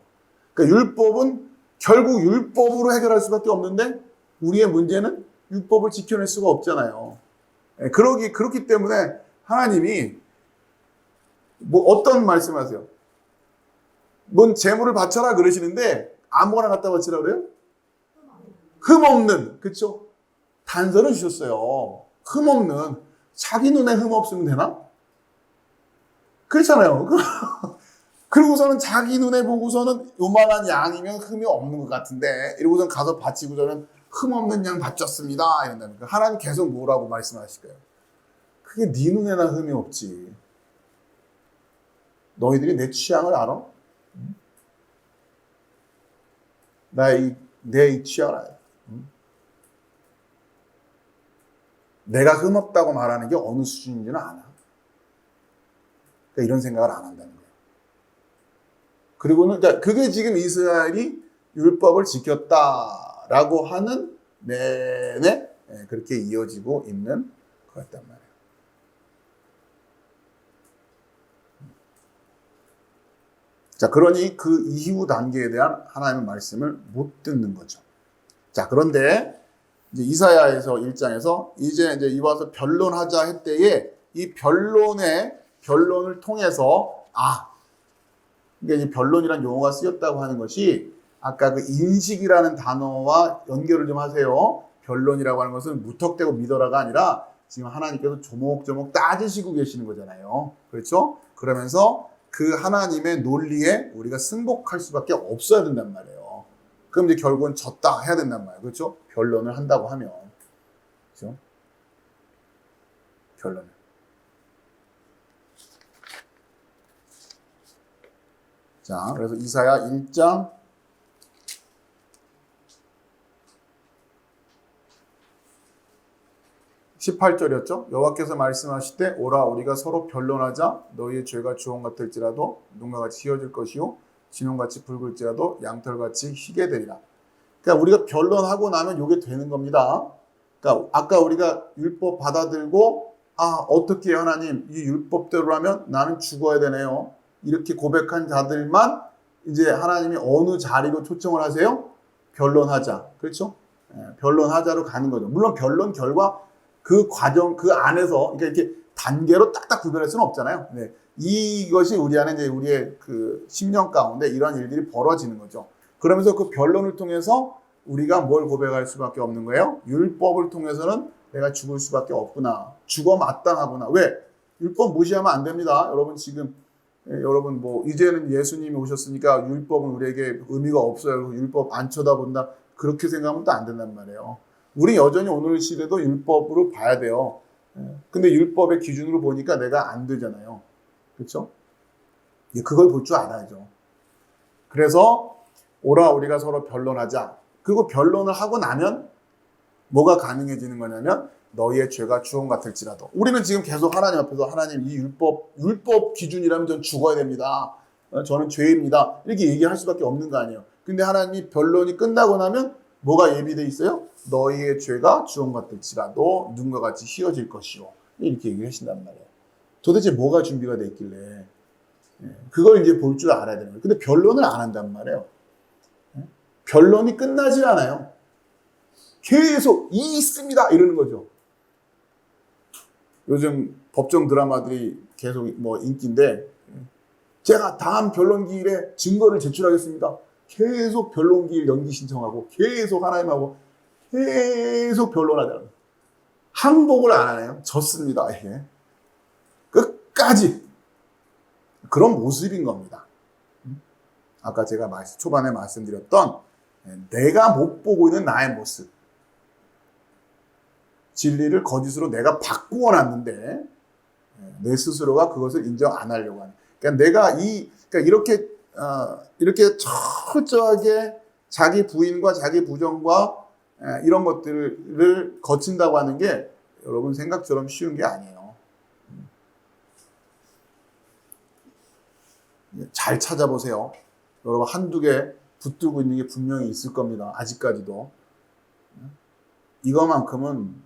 그러니까 율법은 결국 율법으로 해결할 수밖에 없는데 우리의 문제는 율법을 지켜낼 수가 없잖아요. 그렇기 때문에 하나님이 뭐 어떤 말씀하세요? 뭔 재물을 바쳐라 그러시는데 아무거나 갖다 바치라 그래요? 흠없는, 그렇죠? 단서를 주셨어요. 흠없는. 자기 눈에 흠 없으면 되나? 그렇잖아요. 그리고서는 자기 눈에 보고서는 요만한 양이면 흠이 없는 것 같은데 이러고선 가서 바치고서는 흠없는 양 바쳤습니다 이런다니까. 하나님 계속 뭐라고 말씀하실까요? 그게 네 눈에나 흠이 없지. 너희들이 내 취향을 알아? 내 이 취향을 알아. 내가 흠없다고 말하는 게 어느 수준인지는 아나. 그러니까 이런 생각을 안 한다는 거예요. 그리고는 그러니까 그게 지금 이스라엘이 율법을 지켰다라고 하는 내내 그렇게 이어지고 있는 것 같단 말이에요. 자, 그러니 그 이후 단계에 대한 하나님의 말씀을 못 듣는 거죠. 자, 그런데 이제 이사야에서 1장에서 이제 이와서 변론하자 할 때에 이 변론을 통해서 그러니까 이 변론이라는 용어가 쓰였다고 하는 것이 아까 그 인식이라는 단어와 연결을 좀 하세요. 변론이라고 하는 것은 무턱대고 믿어라가 아니라 지금 하나님께서 조목조목 따지시고 계시는 거잖아요. 그렇죠? 그러면서 그 하나님의 논리에 우리가 승복할 수밖에 없어야 된단 말이에요. 그럼 이제 결국은 졌다 해야 된단 말이에요. 그렇죠? 변론을 한다고 하면. 그렇죠? 변론을. 자, 그래서 이사야 1장 18절이었죠. 여호와께서 말씀하실 때 오라 우리가 서로 변론하자. 너희의 죄가 주홍 같을지라도 눈과 같이 휘어질 것이요 진홍같이 붉을지라도 양털같이 희게 되리라. 그러니까 우리가 변론하고 나면 이게 되는 겁니다. 그러니까 아까 우리가 율법 받아들고 어떻게 하나님 이 율법대로라면 나는 죽어야 되네요. 이렇게 고백한 자들만 이제 하나님이 어느 자리로 초청을 하세요? 변론하자. 그렇죠? 변론하자로 가는 거죠. 물론 변론 결과 그 과정, 그 안에서, 그러니까 이렇게 단계로 딱딱 구별할 수는 없잖아요. 네. 이것이 우리 안에 이제 우리의 그 심령 가운데 이러한 일들이 벌어지는 거죠. 그러면서 그 변론을 통해서 우리가 뭘 고백할 수밖에 없는 거예요? 율법을 통해서는 내가 죽을 수밖에 없구나. 죽어 마땅하구나. 왜? 율법 무시하면 안 됩니다. 여러분 지금, 여러분 뭐, 이제는 예수님이 오셨으니까 율법은 우리에게 의미가 없어요. 율법 안 쳐다본다. 그렇게 생각하면 또 안 된단 말이에요. 우리 여전히 오늘 시대도 율법으로 봐야 돼요. 근데 율법의 기준으로 보니까 내가 안 되잖아요. 그렇죠? 그걸 볼 줄 알아야죠. 그래서 오라 우리가 서로 변론하자. 그리고 변론을 하고 나면 뭐가 가능해지는 거냐면 너희의 죄가 주홍 같을지라도. 우리는 지금 계속 하나님 앞에서 하나님 이 율법 기준이라면 전 죽어야 됩니다. 저는 죄입니다. 이렇게 얘기할 수밖에 없는 거 아니에요. 근데 하나님이 변론이 끝나고 나면 뭐가 예비되어 있어요? 너희의 죄가 주홍 같을지라도 눈과 같이 휘어질 것이요. 이렇게 얘기하신단 말이에요. 도대체 뭐가 준비가 돼 있길래 그걸 이제 볼 줄 알아야 되는 거예요. 근데 변론을 안 한단 말이에요. 변론이 끝나질 않아요. 계속 있습니다 이러는 거죠. 요즘 법정 드라마들이 계속 뭐 인기인데 제가 다음 변론 기일에 증거를 제출하겠습니다. 계속 변론 기일 연기 신청하고 계속 하나님하고 계속 변론하잖아요. 항복을 안 하네요. 졌습니다. 이게. 끝까지 그런 모습인 겁니다. 아까 제가 초반에 말씀드렸던 내가 못 보고 있는 나의 모습. 진리를 거짓으로 내가 바꾸어 놨는데 내 스스로가 그것을 인정 안 하려고 하는. 그러니까 그러니까 이렇게 철저하게 자기 부인과 자기 부정과 이런 것들을 거친다고 하는 게 여러분 생각처럼 쉬운 게 아니에요. 잘 찾아보세요. 여러분 한두 개 붙들고 있는 게 분명히 있을 겁니다. 아직까지도. 이거만큼은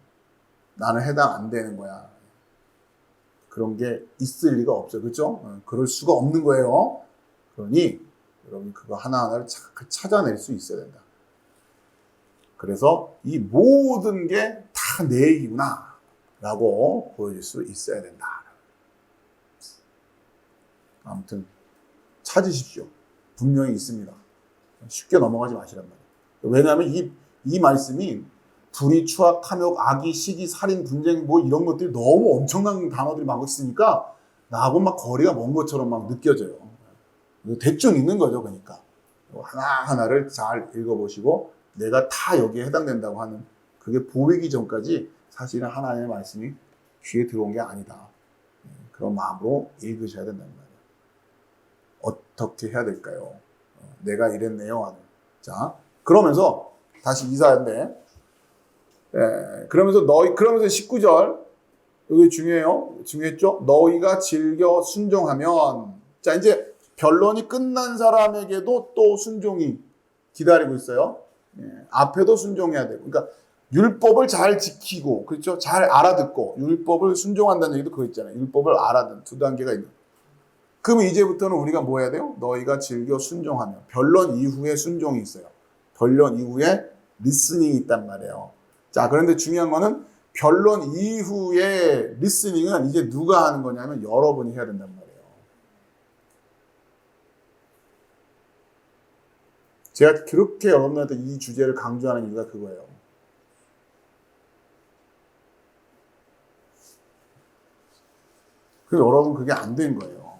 나는 해당 안 되는 거야. 그런 게 있을 리가 없어요. 그렇죠? 그럴 수가 없는 거예요. 그러니 여러분 그거 하나하나를 찾아낼 수 있어야 된다. 그래서 이 모든 게 다 내 얘기구나 라고 보여줄 수 있어야 된다. 아무튼 찾으십시오. 분명히 있습니다. 쉽게 넘어가지 마시란 말이에요. 왜냐하면 이 말씀이 불의, 추악, 탐욕, 악의, 시기, 살인, 분쟁 뭐 이런 것들이 너무 엄청난 단어들이 막 있으니까 나하고 막 거리가 먼 것처럼 막 느껴져요. 대충 있는 거죠. 그러니까 하나하나를 잘 읽어보시고 내가 다 여기에 해당된다고 하는 그게 보이기 전까지 사실은 하나님의 말씀이 귀에 들어온 게 아니다. 그런 마음으로 읽으셔야 된다는 말이에요. 어떻게 해야 될까요? 내가 이랬네요 하는. 자, 그러면서 다시 이사야인데 그러면서 19절 여기 중요했죠? 너희가 즐겨 순종하면. 자, 이제 변론이 끝난 사람에게도 또 순종이 기다리고 있어요. 앞에도 순종해야 되고. 그러니까 율법을 잘 지키고, 그렇죠? 잘 알아듣고, 율법을 순종한다는 얘기도 그거 있잖아요. 율법을 알아듣는 두 단계가 있는. 그럼 이제부터는 우리가 뭐 해야 돼요? 너희가 즐겨 순종하면. 변론 이후에 순종이 있어요. 변론 이후에 리스닝이 있단 말이에요. 자, 그런데 중요한 거는 변론 이후에 리스닝은 이제 누가 하는 거냐면 여러분이 해야 된단 말이에요. 제가 그렇게 여러분한테 이 주제를 강조하는 이유가 그거예요. 그래서 여러분 그게 안 된 거예요.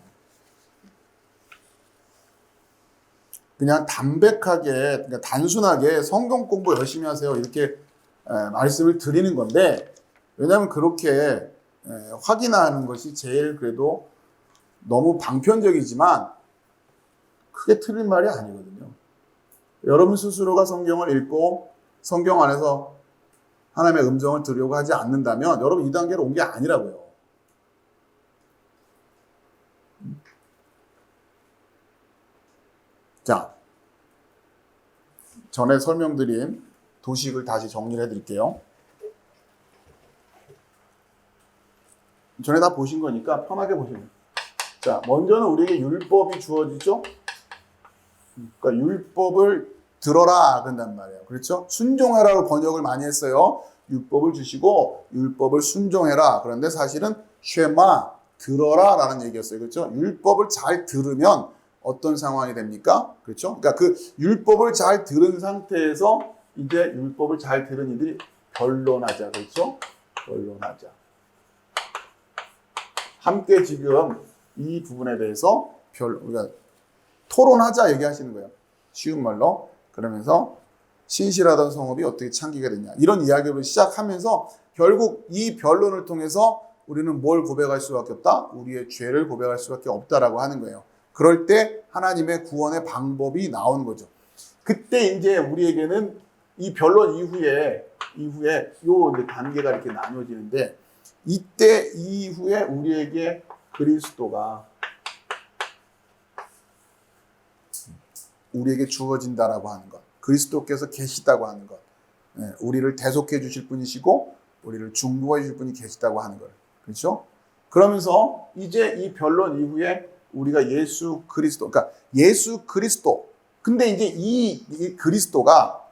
그냥 담백하게, 그러니까 단순하게 성경 공부 열심히 하세요. 이렇게 말씀을 드리는 건데, 왜냐하면 그렇게 확인하는 것이 제일 그래도 너무 방편적이지만 크게 틀린 말이 아니거든요. 여러분 스스로가 성경을 읽고 성경 안에서 하나님의 음성을 들으려고 하지 않는다면 여러분 이 단계로 온 게 아니라고요. 자, 전에 설명드린 도식을 다시 정리를 해드릴게요. 전에 다 보신 거니까 편하게 보시면 돼요. 자, 먼저는 우리에게 율법이 주어지죠. 그러니까 율법을 들어라 그런단 말이에요. 그렇죠? 순종하라고 번역을 많이 했어요. 율법을 주시고 율법을 순종해라. 그런데 사실은 쉐마 들어라 라는 얘기였어요. 그렇죠? 율법을 잘 들으면 어떤 상황이 됩니까? 그렇죠? 그러니까 그 율법을 잘 들은 상태에서 이제 율법을 잘 들은 이들이 변론하자. 그렇죠? 변론하자. 함께 지금 이 부분에 대해서 우리가 토론하자 얘기하시는 거예요. 쉬운 말로. 그러면서 신실하던 성읍이 어떻게 창기가 됐냐. 이런 이야기로 시작하면서 결국 이 변론을 통해서 우리는 뭘 고백할 수밖에 없다? 우리의 죄를 고백할 수밖에 없다라고 하는 거예요. 그럴 때 하나님의 구원의 방법이 나오는 거죠. 그때 이제 우리에게는 이 변론 이후에 요 이제 단계가 이렇게 나눠지는데 이때 이후에 우리에게 그리스도가 우리에게 주어진다라고 하는 것, 그리스도께서 계시다고 하는 것, 우리를 대속해 주실 분이시고 우리를 중보해 주실 분이 계시다고 하는 것, 그렇죠? 그러면서 이제 이 변론 이후에 우리가 예수 그리스도, 그러니까 예수 그리스도. 근데 이제 이 그리스도가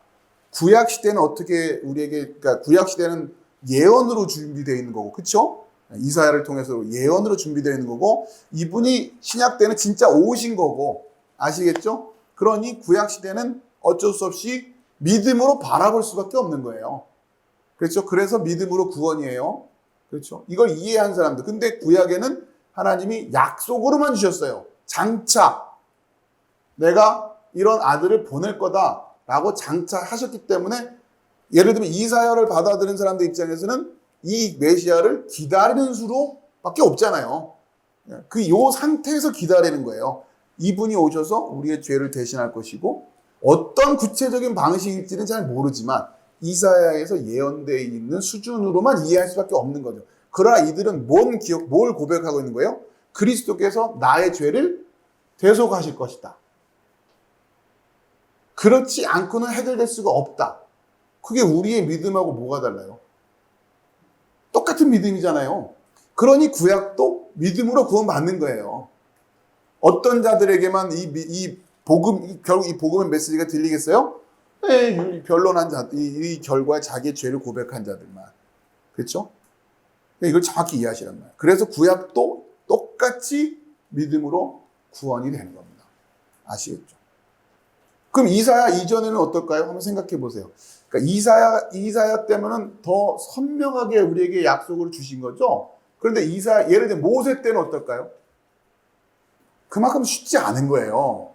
구약 시대는 어떻게 우리에게, 그러니까 구약 시대는 예언으로 준비되어 있는 거고, 그렇죠? 이사야를 통해서 예언으로 준비되어 있는 거고, 이분이 신약 때는 진짜 오신 거고, 아시겠죠? 그러니 구약 시대는 어쩔 수 없이 믿음으로 바라볼 수밖에 없는 거예요. 그렇죠? 그래서 믿음으로 구원이에요. 그렇죠? 이걸 이해한 사람들. 근데 구약에는 하나님이 약속으로만 주셨어요. 장차 내가 이런 아들을 보낼 거다라고 장차 하셨기 때문에 예를 들면 이사야를 받아들인 사람들 입장에서는 이 메시아를 기다리는 수로밖에 없잖아요. 요 상태에서 기다리는 거예요. 이분이 오셔서 우리의 죄를 대신할 것이고 어떤 구체적인 방식일지는 잘 모르지만 이사야에서 예언되어 있는 수준으로만 이해할 수밖에 없는 거죠. 그러나 이들은 뭘 고백하고 있는 거예요? 그리스도께서 나의 죄를 대속하실 것이다. 그렇지 않고는 해결될 수가 없다. 그게 우리의 믿음하고 뭐가 달라요? 똑같은 믿음이잖아요. 그러니 구약도 믿음으로 구원받는 거예요. 어떤 자들에게만 이 결국 이 복음의 메시지가 들리겠어요? 네, 변론한 자, 이 결과에 자기의 죄를 고백한 자들만. 그렇죠? 이걸 정확히 이해하시란 말이에요. 그래서 구약도 똑같이 믿음으로 구원이 되는 겁니다. 아시겠죠? 그럼 이사야 이전에는 어떨까요? 한번 생각해 보세요. 그러니까 이사야 때문은 더 선명하게 우리에게 약속을 주신 거죠. 그런데 예를 들어 모세 때는 어떨까요? 그만큼 쉽지 않은 거예요.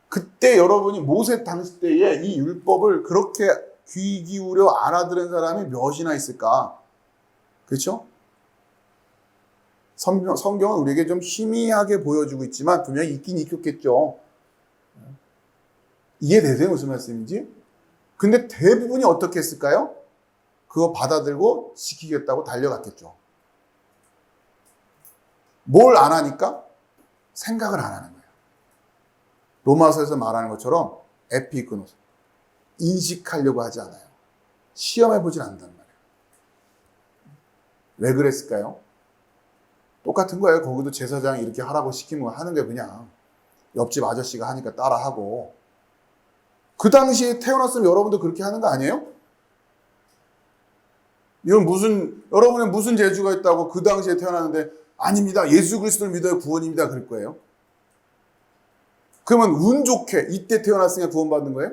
그때 여러분이 모세 당시 때에 이 율법을 그렇게 귀 기울여 알아들은 사람이 몇이나 있을까? 그렇죠? 성경은 우리에게 좀 희미하게 보여주고 있지만 분명히 있긴 있겠죠. 이해되세요? 무슨 말씀인지? 근데 대부분이 어떻게 했을까요? 그거 받아들고 지키겠다고 달려갔겠죠. 뭘 안 하니까? 생각을 안 하는 거예요. 로마서에서 말하는 것처럼 에피그노스. 인식하려고 하지 않아요. 시험해 보진 않는단 말이에요. 왜 그랬을까요? 똑같은 거예요. 거기도 제사장이 이렇게 하라고 시키면 하는 게 그냥 옆집 아저씨가 하니까 따라하고. 그 당시에 태어났으면 여러분도 그렇게 하는 거 아니에요? 여러분의 무슨 재주가 있다고 그 당시에 태어났는데 아닙니다. 예수 그리스도를 믿어야 구원입니다. 그럴 거예요. 그러면 운 좋게 이때 태어났으니까 구원받는 거예요?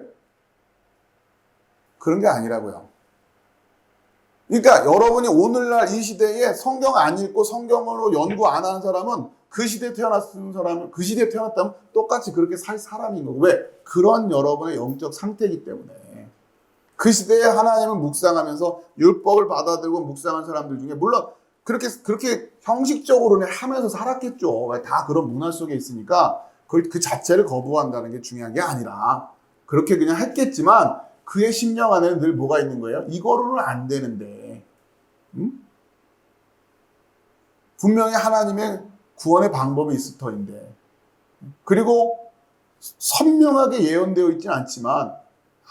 그런 게 아니라고요. 그러니까 여러분이 오늘날 이 시대에 성경 안 읽고 성경으로 연구 안 하는 사람은 그 시대에 태어났다면 똑같이 그렇게 살 사람인 거고. 왜? 그런 여러분의 영적 상태이기 때문에. 그 시대에 하나님을 묵상하면서 율법을 받아들고 묵상한 사람들 중에 물론 그렇게 형식적으로는 하면서 살았겠죠. 다 그런 문화 속에 있으니까 그 자체를 거부한다는 게 중요한 게 아니라 그렇게 그냥 했겠지만 그의 심령 안에는 늘 뭐가 있는 거예요? 이거로는 안 되는데. 분명히 하나님의 구원의 방법이 있을 터인데. 그리고 선명하게 예언되어 있지는 않지만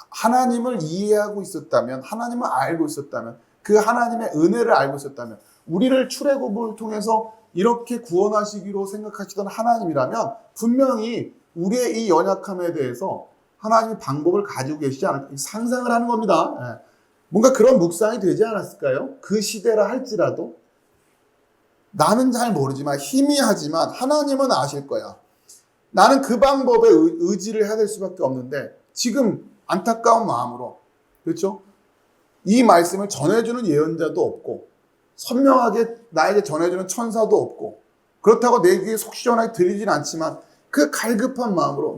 하나님을 이해하고 있었다면, 하나님을 알고 있었다면, 그 하나님의 은혜를 알고 있었다면, 우리를 출애굽을 통해서 이렇게 구원하시기로 생각하시던 하나님이라면 분명히 우리의 이 연약함에 대해서 하나님의 방법을 가지고 계시지 않을까 상상을 하는 겁니다. 뭔가 그런 묵상이 되지 않았을까요? 그 시대라 할지라도 나는 잘 모르지만 희미하지만 하나님은 아실 거야. 나는 그 방법에 의지를 해야 될 수밖에 없는데 지금 안타까운 마음으로 그렇죠? 이 말씀을 전해주는 예언자도 없고 선명하게 나에게 전해주는 천사도 없고 그렇다고 내 귀에 속 시원하게 들리진 않지만 그 갈급한 마음으로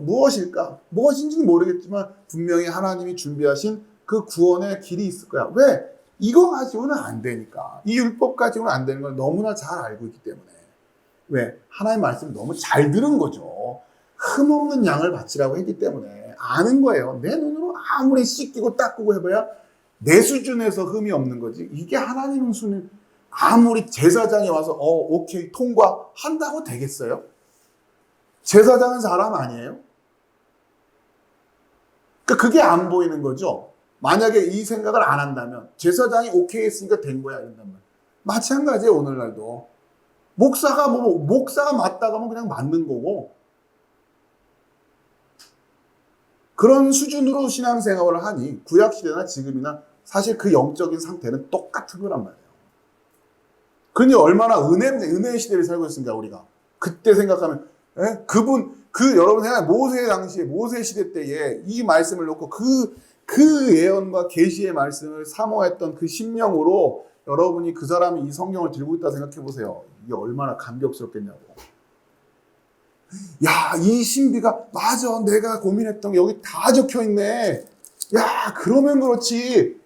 무엇인지는 모르겠지만 분명히 하나님이 준비하신 그 구원의 길이 있을 거야. 왜? 이거 가지고는 안 되니까. 이 율법 가지고는 안 되는 걸 너무나 잘 알고 있기 때문에. 왜? 하나님의 말씀을 너무 잘 들은 거죠. 흠없는 양을 바치라고 했기 때문에 아는 거예요. 내 눈으로 아무리 씻기고 닦고 해봐야 내 수준에서 흠이 없는 거지. 이게 하나님 수는 아무리 제사장이 와서 오케이 통과 한다고 되겠어요? 제사장은 사람 아니에요? 그러니까 그게 안 보이는 거죠. 만약에 이 생각을 안 한다면 제사장이 오케이 했으니까 된 거야 이런단 말이에요. 마찬가지예요. 오늘날도 목사가 맞다가 하면 그냥 맞는 거고 그런 수준으로 신앙생활을 하니 구약시대나 지금이나 사실 그 영적인 상태는 똑같은 거란 말이에요. 그러니 얼마나 은혜의 시대를 살고 있습니까 우리가. 그때 생각하면 여러분 생각해 모세 당시에 모세 시대 때에 이 말씀을 놓고 그 예언과 계시의 말씀을 사모했던 그 심령으로 여러분이 그 사람이 이 성경을 들고 있다 생각해 보세요. 이게 얼마나 감격스럽겠냐고. 야, 이 신비가 맞아. 내가 고민했던 게 여기 다 적혀 있네. 야, 그러면 그렇지.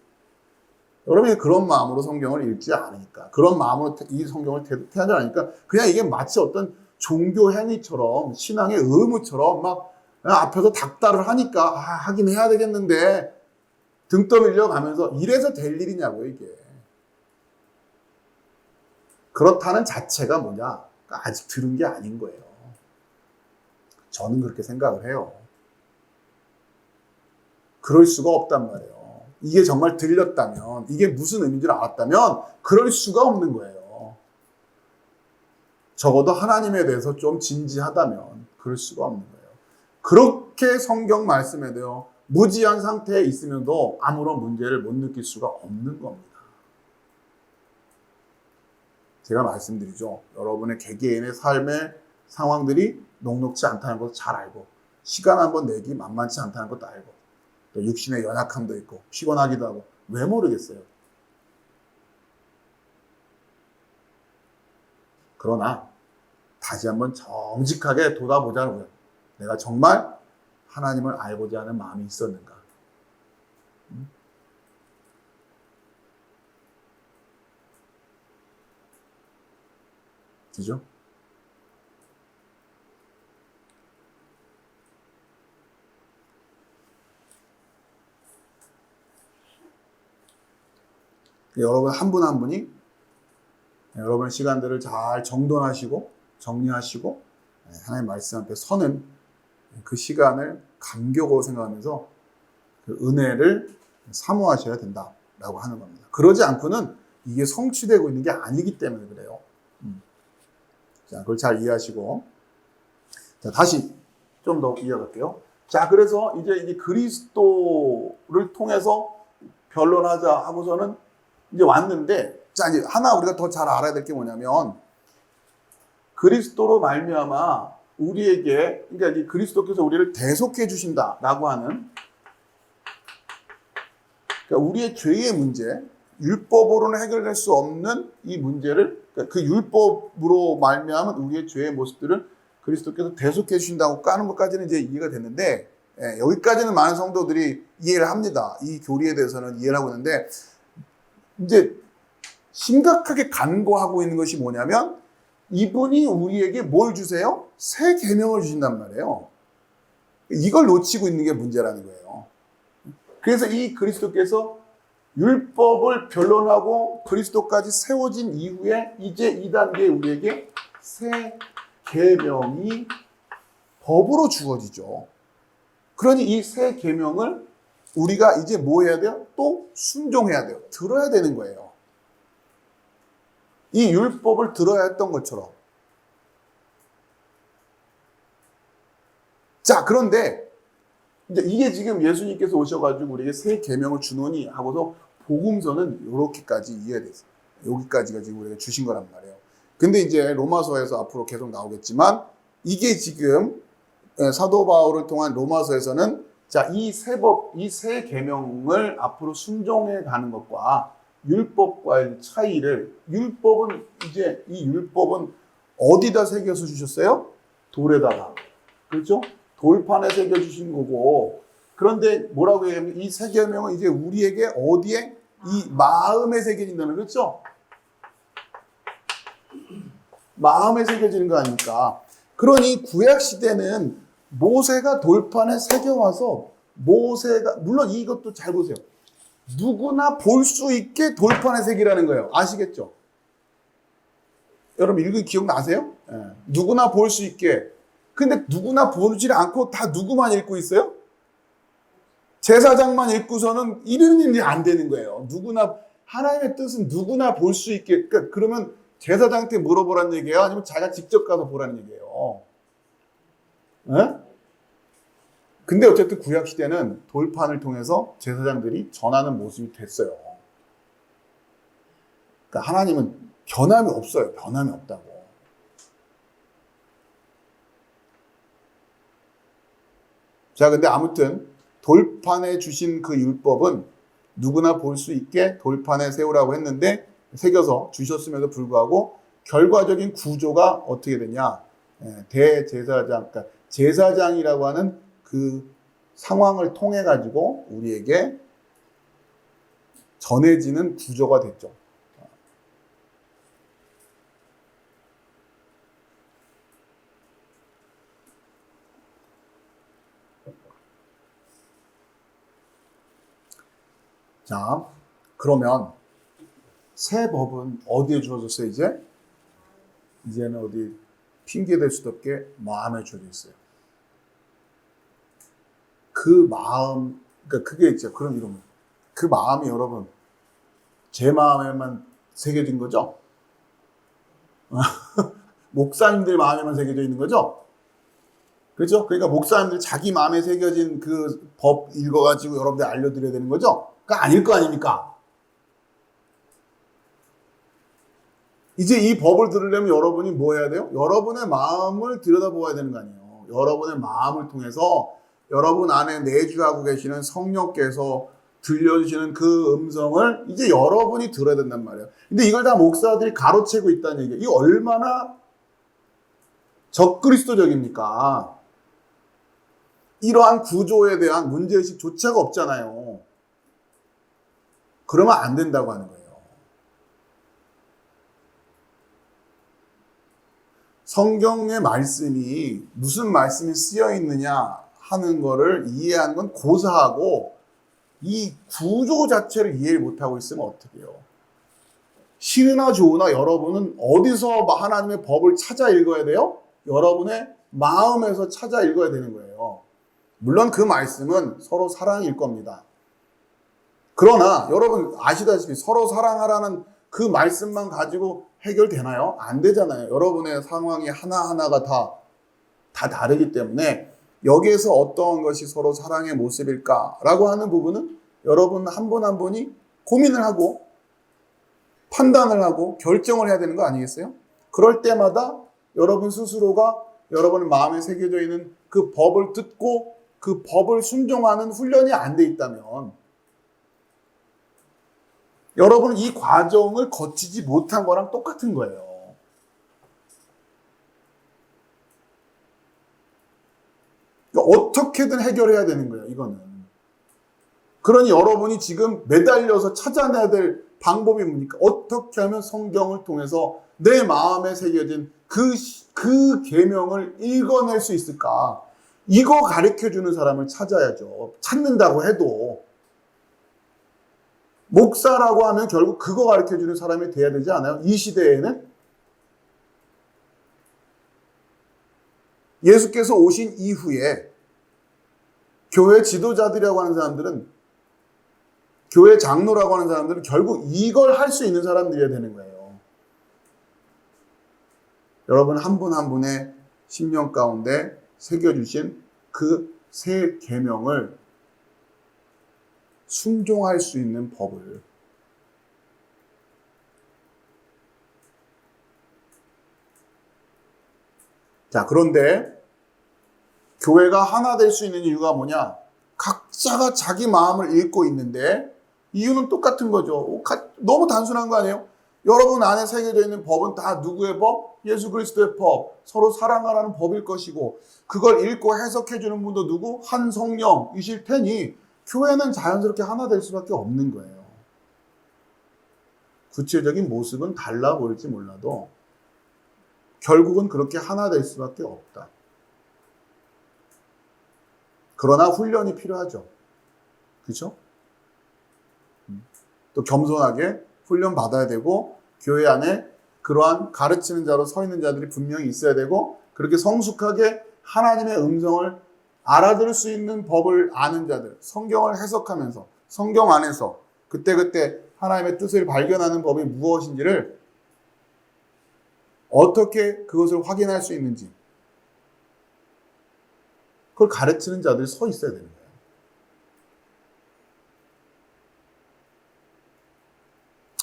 여러분이 그런 마음으로 성경을 읽지 않으니까, 그런 마음으로 이 성경을 태하지 않으니까 그냥 이게 마치 어떤 종교 행위처럼 신앙의 의무처럼 막 앞에서 닥달을 하니까 하긴 해야 되겠는데 등 떠밀려 가면서 이래서 될 일이냐고요 이게. 그렇다는 자체가 뭐냐? 아직 들은 게 아닌 거예요. 저는 그렇게 생각을 해요. 그럴 수가 없단 말이에요. 이게 정말 들렸다면, 이게 무슨 의미인 줄 알았다면 그럴 수가 없는 거예요. 적어도 하나님에 대해서 좀 진지하다면 그럴 수가 없는 거예요. 그렇게 성경 말씀에도요, 무지한 상태에 있으면도 아무런 문제를 못 느낄 수가 없는 겁니다. 제가 말씀드리죠. 여러분의 개개인의 삶의 상황들이 녹록지 않다는 것을 잘 알고, 시간 한번 내기 만만치 않다는 것도 알고, 또 육신의 연약함도 있고, 피곤하기도 하고, 왜 모르겠어요? 그러나 다시 한번 정직하게 돌아보자고요. 내가 정말 하나님을 알고자 하는 마음이 있었는가? 그죠? 여러분 한 분 한 분이 여러분의 시간들을 잘 정돈하시고 정리하시고 하나님 말씀 앞에 서는 그 시간을 감격으로 생각하면서 그 은혜를 사모하셔야 된다라고 하는 겁니다. 그러지 않고는 이게 성취되고 있는 게 아니기 때문에 그래요. 자, 그걸 잘 이해하시고, 자, 다시 좀 더 이어갈게요. 자, 그래서 이제 이 그리스도를 통해서 변론하자 하고서는 이제 왔는데, 자, 이제 하나 우리가 더 잘 알아야 될 게 뭐냐면, 그리스도로 말미암아 우리에게, 그러니까 이 그리스도께서 우리를 대속해 주신다라고 하는, 그러니까 우리의 죄의 문제, 율법으로는 해결될 수 없는 이 문제를, 그러니까 그 율법으로 말미암은 우리의 죄의 모습들을 그리스도께서 대속해 주신다고 까는 것까지는 이제 이해가 됐는데, 여기까지는 많은 성도들이 이해를 합니다. 이 교리에 대해서는 이해를 하고 있는데, 이제 심각하게 간과하고 있는 것이 뭐냐면, 이분이 우리에게 뭘 주세요? 새 계명을 주신단 말이에요. 이걸 놓치고 있는 게 문제라는 거예요. 그래서 이 그리스도께서 율법을 변론하고 그리스도까지 세워진 이후에 이제 이 단계에 우리에게 새 계명이 법으로 주어지죠. 그러니 이 새 계명을 우리가 이제 뭐 해야 돼요? 또 순종해야 돼요. 들어야 되는 거예요. 이 율법을 들어야 했던 것처럼. 자, 그런데 이제 이게 지금 예수님께서 오셔가지고 우리에게 새 계명을 주노니 하고서 복음서는 이렇게까지 이해됐어요. 여기까지가 지금 우리가 주신 거란 말이에요. 근데 이제 로마서에서 앞으로 계속 나오겠지만 이게 지금 사도 바울을 통한 로마서에서는 자, 이 새 계명을 앞으로 순종해 가는 것과 율법과의 차이를, 율법은 이제 이 율법은 어디다 새겨서 주셨어요? 돌에다가. 그렇죠? 돌판에 새겨주신 거고, 그런데 뭐라고 얘기하면 이 새 계명은 이제 우리에게 어디에? 이 마음에 새겨진다는, 그렇죠? 마음에 새겨지는 거 아닙니까? 그러니 구약 시대는 모세가 돌판에 새겨와서 모세가, 물론 이것도 잘 보세요. 누구나 볼 수 있게 돌판에 새기라는 거예요. 아시겠죠? 여러분 읽은 기억나세요? 누구나 볼 수 있게. 근데 누구나 보지 않고 다 누구만 읽고 있어요? 제사장만 읽고서는 이런 일이 안 되는 거예요. 누구나, 하나님의 뜻은 누구나 볼 수 있게. 그러면 제사장한테 물어보라는 얘기예요? 아니면 자기가 직접 가서 보라는 얘기예요? 근데 어쨌든 구약시대는 돌판을 통해서 제사장들이 전하는 모습이 됐어요. 그러니까 하나님은 변함이 없어요. 변함이 없다고. 자, 근데 아무튼 돌판에 주신 그 율법은 누구나 볼 수 있게 돌판에 세우라고 했는데 새겨서 주셨음에도 불구하고 결과적인 구조가 어떻게 되냐? 대제사장, 그러니까 제사장이라고 하는 그 상황을 통해 가지고 우리에게 전해지는 구조가 됐죠. 자, 그러면 새 법은 어디에 주어졌어요, 이제? 이제는 어디 핑계댈 수도 없게 마음에 주어져 있어요. 그 마음, 그러니까 그게 있죠. 그런 이름. 그 마음이 여러분, 제 마음에만 새겨진 거죠? 목사님들 마음에만 새겨져 있는 거죠? 그렇죠? 그러니까 목사님들 자기 마음에 새겨진 그 법 읽어가지고 여러분들 알려드려야 되는 거죠? 그러니까 아닐 거 아닙니까? 이제 이 법을 들으려면 여러분이 뭐 해야 돼요? 여러분의 마음을 들여다보아야 되는 거 아니에요. 여러분의 마음을 통해서 여러분 안에 내주하고 계시는 성령께서 들려주시는 그 음성을 이제 여러분이 들어야 된단 말이에요. 근데 이걸 다 목사들이 가로채고 있다는 얘기예요. 이게 얼마나 적그리스도적입니까? 이러한 구조에 대한 문제의식조차가 없잖아요. 그러면 안 된다고 하는 거예요. 성경의 말씀이 무슨 말씀이 쓰여 있느냐 하는 거를 이해하는 건 고사하고 이 구조 자체를 이해를 못하고 있으면 어떻게 해요? 싫으나 좋으나 여러분은 어디서 하나님의 법을 찾아 읽어야 돼요? 여러분의 마음에서 찾아 읽어야 되는 거예요. 물론 그 말씀은 서로 사랑일 겁니다. 그러나 여러분 아시다시피 서로 사랑하라는 그 말씀만 가지고 해결되나요? 안 되잖아요. 여러분의 상황이 하나하나가 다 다르기 때문에 여기에서 어떤 것이 서로 사랑의 모습일까라고 하는 부분은 여러분 한 분 한 분이 고민을 하고 판단을 하고 결정을 해야 되는 거 아니겠어요? 그럴 때마다 여러분 스스로가 여러분의 마음에 새겨져 있는 그 법을 듣고 그 법을 순종하는 훈련이 안 돼 있다면 여러분은 이 과정을 거치지 못한 거랑 똑같은 거예요. 그러니까 어떻게든 해결해야 되는 거예요, 이거는. 그러니 여러분이 지금 매달려서 찾아내야 될 방법이 뭡니까? 어떻게 하면 성경을 통해서 내 마음에 새겨진 그 계명을 읽어낼 수 있을까? 이거 가르쳐주는 사람을 찾아야죠. 찾는다고 해도. 목사라고 하면 결국 그거 가르쳐주는 사람이 돼야 되지 않아요? 이 시대에는? 예수께서 오신 이후에 교회 지도자들이라고 하는 사람들은, 교회 장로라고 하는 사람들은 결국 이걸 할 수 있는 사람들이어야 되는 거예요. 여러분 한 분 한 분의 심령 가운데 새겨주신 그 새 계명을 순종할 수 있는 법을 자, 그런데 교회가 하나 될 수 있는 이유가 뭐냐? 각자가 자기 마음을 읽고 있는데 이유는 똑같은 거죠. 너무 단순한 거 아니에요? 여러분 안에 새겨져 있는 법은 다 누구의 법? 예수 그리스도의 법. 서로 사랑하라는 법일 것이고 그걸 읽고 해석해 주는 분도 누구? 한 성령이실 테니 교회는 자연스럽게 하나 될 수밖에 없는 거예요. 구체적인 모습은 달라 보일지 몰라도 결국은 그렇게 하나 될 수밖에 없다. 그러나 훈련이 필요하죠. 그렇죠? 또 겸손하게 훈련 받아야 되고 교회 안에 그러한 가르치는 자로 서 있는 자들이 분명히 있어야 되고 그렇게 성숙하게 하나님의 음성을 알아들을 수 있는 법을 아는 자들, 성경을 해석하면서 성경 안에서 그때그때 하나님의 뜻을 발견하는 법이 무엇인지를 어떻게 그것을 확인할 수 있는지 그걸 가르치는 자들이 서 있어야 되는 거예요.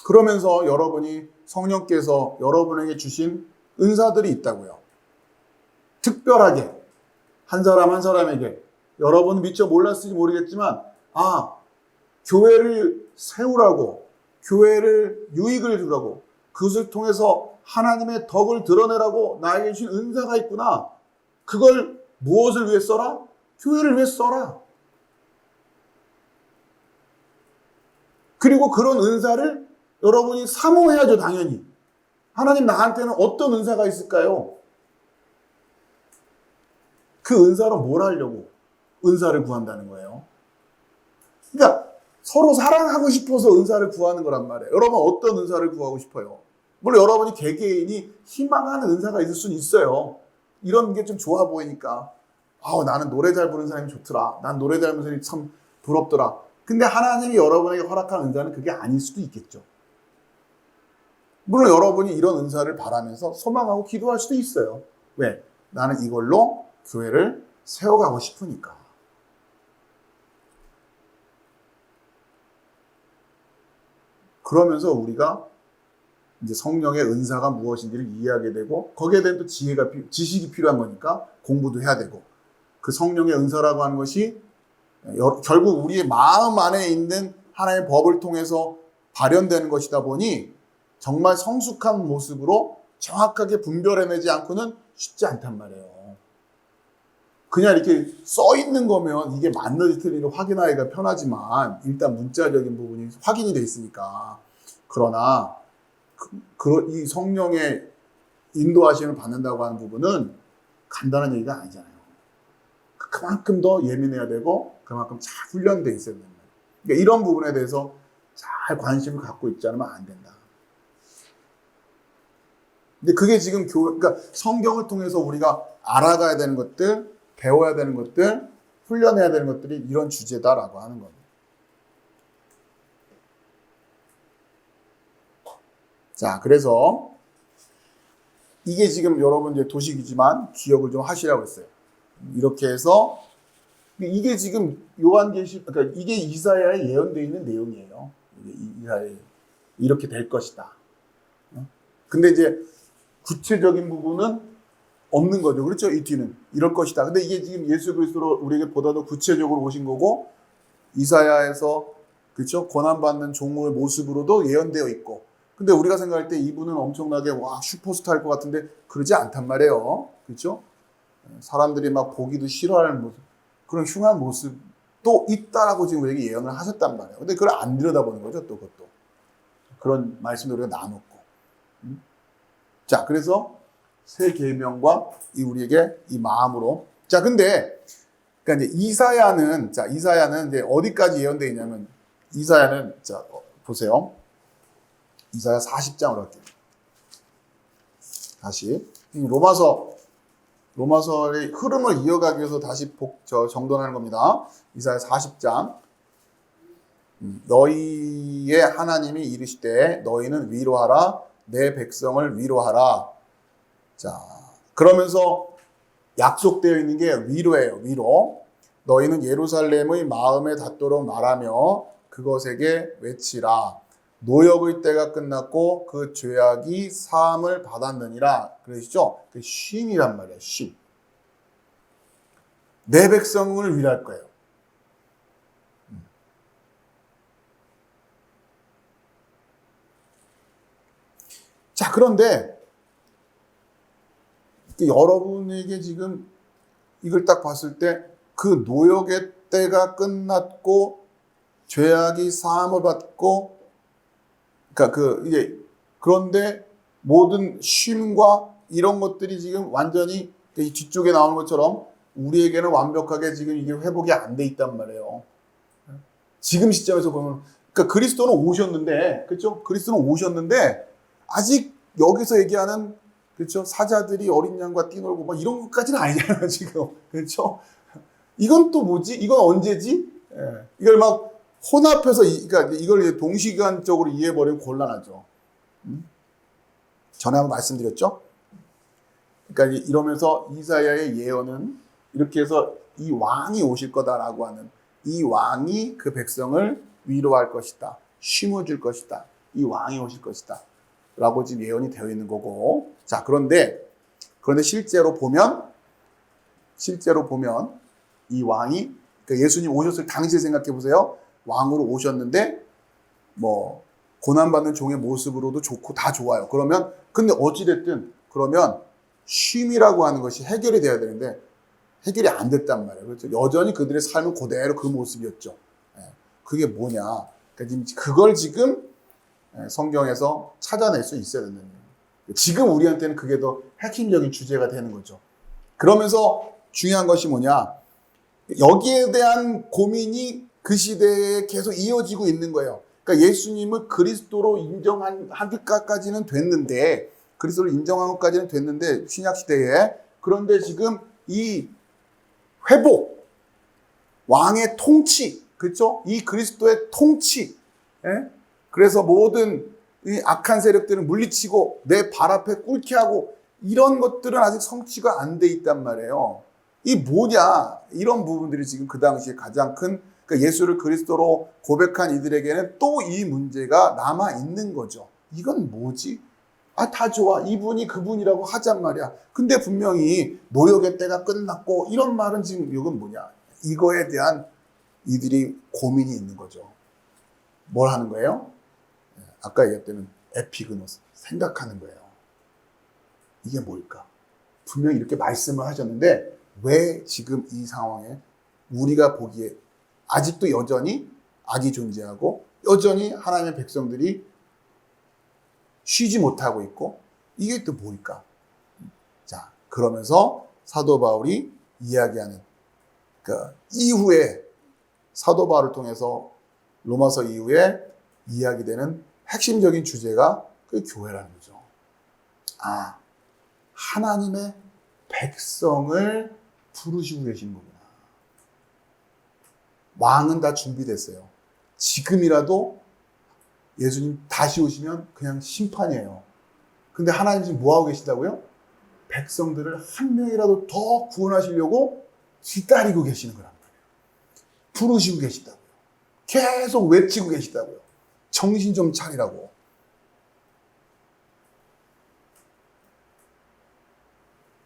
그러면서 여러분이 성령께서 여러분에게 주신 은사들이 있다고요. 특별하게 한 사람 한 사람에게 여러분 미처 몰랐을지 모르겠지만 교회를 세우라고 교회를 유익을 주라고 그것을 통해서 하나님의 덕을 드러내라고 나에게 주신 은사가 있구나. 그걸 무엇을 위해 써라? 교회를 위해 써라. 그리고 그런 은사를 여러분이 사모해야죠, 당연히. 하나님 나한테는 어떤 은사가 있을까요? 그 은사로 뭘 하려고 은사를 구한다는 거예요. 그러니까 서로 사랑하고 싶어서 은사를 구하는 거란 말이에요. 여러분 어떤 은사를 구하고 싶어요? 물론 여러분이 개개인이 희망하는 은사가 있을 수는 있어요. 이런 게 좀 좋아 보이니까 나는 노래 잘 부르는 사람이 좋더라. 난 노래 잘 부르는 사람이 참 부럽더라. 근데 하나님이 여러분에게 허락한 은사는 그게 아닐 수도 있겠죠. 물론 여러분이 이런 은사를 바라면서 소망하고 기도할 수도 있어요. 왜? 나는 이걸로 교회를 세워가고 싶으니까. 그러면서 우리가 이제 성령의 은사가 무엇인지를 이해하게 되고, 거기에 대한 또 지식이 필요한 거니까 공부도 해야 되고, 그 성령의 은사라고 하는 것이 결국 우리의 마음 안에 있는 하나님의 법을 통해서 발현되는 것이다 보니 정말 성숙한 모습으로 정확하게 분별해내지 않고는 쉽지 않단 말이에요. 그냥 이렇게 써 있는 거면 이게 맞는지 틀린지 확인하기가 편하지만 일단 문자적인 부분이 확인이 돼 있으니까. 그러나 이 성령의 인도하심을 받는다고 하는 부분은 간단한 얘기가 아니잖아요. 그만큼 더 예민해야 되고 그만큼 잘 훈련돼 있어야 된다. 그러니까 이런 부분에 대해서 잘 관심을 갖고 있지 않으면 안 된다. 근데 그게 지금 그러니까 성경을 통해서 우리가 알아가야 되는 것들, 배워야 되는 것들, 훈련해야 되는 것들이 이런 주제다라고 하는 겁니다. 자, 그래서 이게 지금 여러분 이제 도식이지만 기억을 좀 하시라고 했어요. 이렇게 해서 이게 지금 요한계시, 그러니까 이게 이사야에 예언되어 있는 내용이에요. 이사야에 이렇게 될 것이다. 근데 이제 구체적인 부분은 없는 거죠. 그렇죠? 이 뒤는 이럴 것이다. 근데 이게 지금 예수 그리스도로 우리에게 보다 더 구체적으로 오신 거고, 이사야에서 그렇죠? 고난받는 종의 모습으로도 예언되어 있고. 근데 우리가 생각할 때 이분은 엄청나게 와 슈퍼스타일 것 같은데 그러지 않단 말이에요. 그렇죠? 사람들이 막 보기도 싫어하는 모습, 그런 흉한 모습도 있다라고 지금 우리에게 예언을 하셨단 말이에요. 근데 그걸 안 들여다보는 거죠, 또 그것도. 그런 말씀을 우리가 나눴고. 자, 그래서 새 계명과 우리에게 이 마음으로. 자, 근데 그러니까 이제 이사야는 이제 어디까지 예언되어 있냐면, 이사야는 자 보세요. 이사야 40장으로 할게요. 다시 로마서의 흐름을 이어가기 위해서 다시 정돈하는 겁니다. 이사야 40장. 너희의 하나님이 이르시되 너희는 위로하라, 내 백성을 위로하라. 자, 그러면서 약속되어 있는 게 위로예요. 위로. 너희는 예루살렘의 마음에 닿도록 말하며 그것에게 외치라. 노역의 때가 끝났고 그 죄악이 사함을 받았느니라. 그러시죠? 그 쉼이란 말이에요. 쉼. 내 백성을 위로할 거예요. 자, 그런데 여러분에게 지금 이걸 딱 봤을 때 그 노역의 때가 끝났고 죄악이 사함을 받고, 그러니까 그런데 모든 쉼과 이런 것들이 지금 완전히 이 뒤쪽에 나오는 것처럼 우리에게는 완벽하게 지금 이게 회복이 안 돼 있단 말이에요. 지금 시점에서 보면, 그러니까 그리스도는 오셨는데, 그렇죠? 그리스도는 오셨는데 아직 여기서 얘기하는, 그렇죠? 사자들이 어린 양과 뛰놀고 막 이런 것까지는 아니잖아요, 지금. 그렇죠? 이건 또 뭐지? 이건 언제지? 예. 이걸 막 혼합해서, 그러니까 이걸 동시간적으로 이해해버리면 곤란하죠. 전에 한번 말씀드렸죠? 그러니까 이러면서 이사야의 예언은 이렇게 해서 이 왕이 오실 거다라고 하는, 이 왕이 그 백성을 위로할 것이다. 쉼을 줄 것이다. 이 왕이 오실 것이다. 라고 지금 예언이 되어 있는 거고. 자, 그런데 실제로 보면 이 왕이, 그러니까 예수님 오셨을 당시에 생각해 보세요. 왕으로 오셨는데 뭐 고난받는 종의 모습으로도 좋고 다 좋아요. 근데 어찌됐든 그러면 쉼이라고 하는 것이 해결이 돼야 되는데 해결이 안 됐단 말이에요. 그렇죠? 여전히 그들의 삶은 그대로 그 모습이었죠. 그게 뭐냐? 그러니까 그걸 지금 성경에서 찾아낼 수 있어야 된다는 거예요. 지금 우리한테는 그게 더 핵심적인 주제가 되는 거죠. 그러면서 중요한 것이 뭐냐? 여기에 대한 고민이 그 시대에 계속 이어지고 있는 거예요. 그러니까 예수님을 그리스도로 인정하기까지는 됐는데, 그리스도를 인정한 것까지는 됐는데, 신약 시대에. 그런데 지금 이 회복, 왕의 통치, 그렇죠? 이 그리스도의 통치, 그래서 모든 이 악한 세력들을 물리치고 내 발 앞에 꿇게 하고, 이런 것들은 아직 성취가 안 돼 있단 말이에요. 이 뭐냐? 이런 부분들이 지금 그 당시에 가장 큰, 그러니까 예수를 그리스도로 고백한 이들에게는 또 이 문제가 남아 있는 거죠. 이건 뭐지? 아, 다 좋아. 이분이 그분이라고 하잔 말이야. 근데 분명히 노역의 때가 끝났고 이런 말은 지금 이건 뭐냐? 이거에 대한 이들이 고민이 있는 거죠. 뭘 하는 거예요? 아까 얘기했던 에피그노스, 생각하는 거예요. 이게 뭘까? 분명히 이렇게 말씀을 하셨는데 왜 지금 이 상황에 우리가 보기에 아직도 여전히 악이 존재하고 여전히 하나님의 백성들이 쉬지 못하고 있고 이게 또 뭘까? 자, 그러면서 사도 바울이 이야기하는 그 이후에 사도 바울을 통해서 로마서 이후에 이야기되는 핵심적인 주제가 그 교회라는 거죠. 아, 하나님의 백성을 부르시고 계신 거구나. 왕은 다 준비됐어요. 지금이라도 예수님 다시 오시면 그냥 심판이에요. 근데 하나님 지금 뭐하고 계시다고요? 백성들을 한 명이라도 더 구원하시려고 기다리고 계시는 거란 말이에요. 부르시고 계시다고요. 계속 외치고 계시다고요. 정신 좀 차리라고.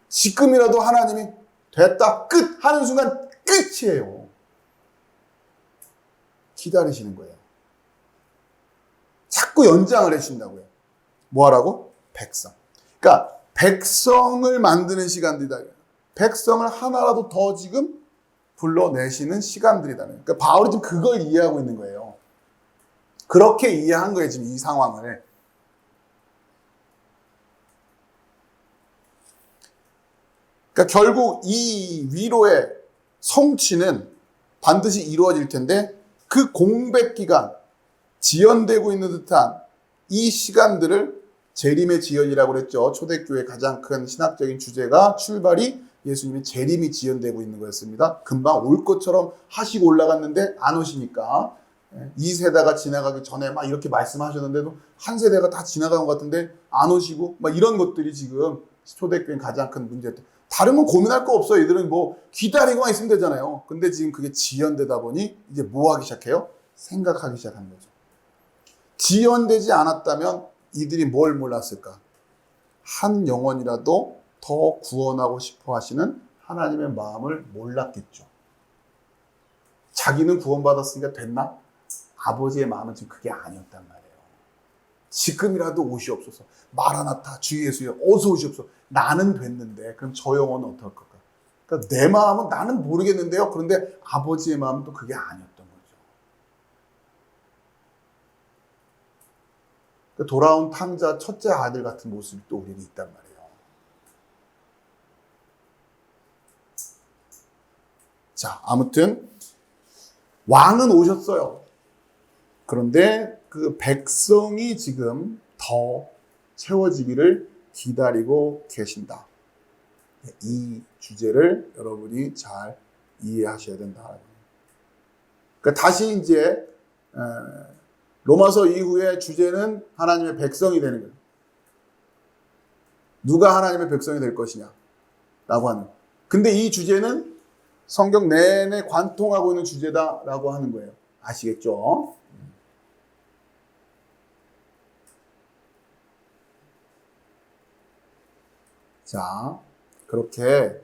지금이라도 하나님이 됐다, 끝! 하는 순간 끝이에요. 기다리시는 거예요. 자꾸 연장을 해주신다고요. 뭐 하라고? 백성. 그러니까 백성을 만드는 시간들이다. 백성을 하나라도 더 지금 불러내시는 시간들이다. 그러니까 바울이 지금 그걸 이해하고 있는 거예요. 그렇게 이해한 거예요, 지금 이 상황을. 그러니까 결국 이 위로의 성취는 반드시 이루어질 텐데 그 공백 기간, 지연되고 있는 듯한 이 시간들을 재림의 지연이라고 그랬죠. 초대교회의 가장 큰 신학적인 주제가 출발이 예수님의 재림이 지연되고 있는 거였습니다. 금방 올 것처럼 하시고 올라갔는데 안 오시니까 이 세대가 지나가기 전에 막 이렇게 말씀하셨는데도 한 세대가 다 지나간 것 같은데 안 오시고 막 이런 것들이 지금 초대교회의 가장 큰 문제였죠. 다른 건 고민할 거 없어요. 이들은 뭐 기다리고만 있으면 되잖아요. 근데 지금 그게 지연되다 보니 이제 뭐 하기 시작해요? 생각하기 시작한 거죠. 지연되지 않았다면 이들이 뭘 몰랐을까? 한 영혼이라도 더 구원하고 싶어 하시는 하나님의 마음을 몰랐겠죠. 자기는 구원받았으니까 됐나? 아버지의 마음은 지금 그게 아니었단 말이에요. 지금이라도 오시옵소서. 마라나타, 주 예수여, 어서 오시옵소서. 나는 됐는데 그럼 저 영혼은 어떨 걸까? 그러니까 내 마음은 나는 모르겠는데요. 그런데 아버지의 마음은 또 그게 아니었던 거죠. 그러니까 돌아온 탕자 첫째 아들 같은 모습이 또 우리는 있단 말이에요. 자, 아무튼 왕은 오셨어요. 그런데 그 백성이 지금 더 채워지기를 기다리고 계신다. 이 주제를 여러분이 잘 이해하셔야 된다. 그러니까 다시 이제 로마서 이후의 주제는 하나님의 백성이 되는 거예요. 누가 하나님의 백성이 될 것이냐 라고 하는. 근데 이 주제는 성경 내내 관통하고 있는 주제다라고 하는 거예요. 아시겠죠? 자, 그렇게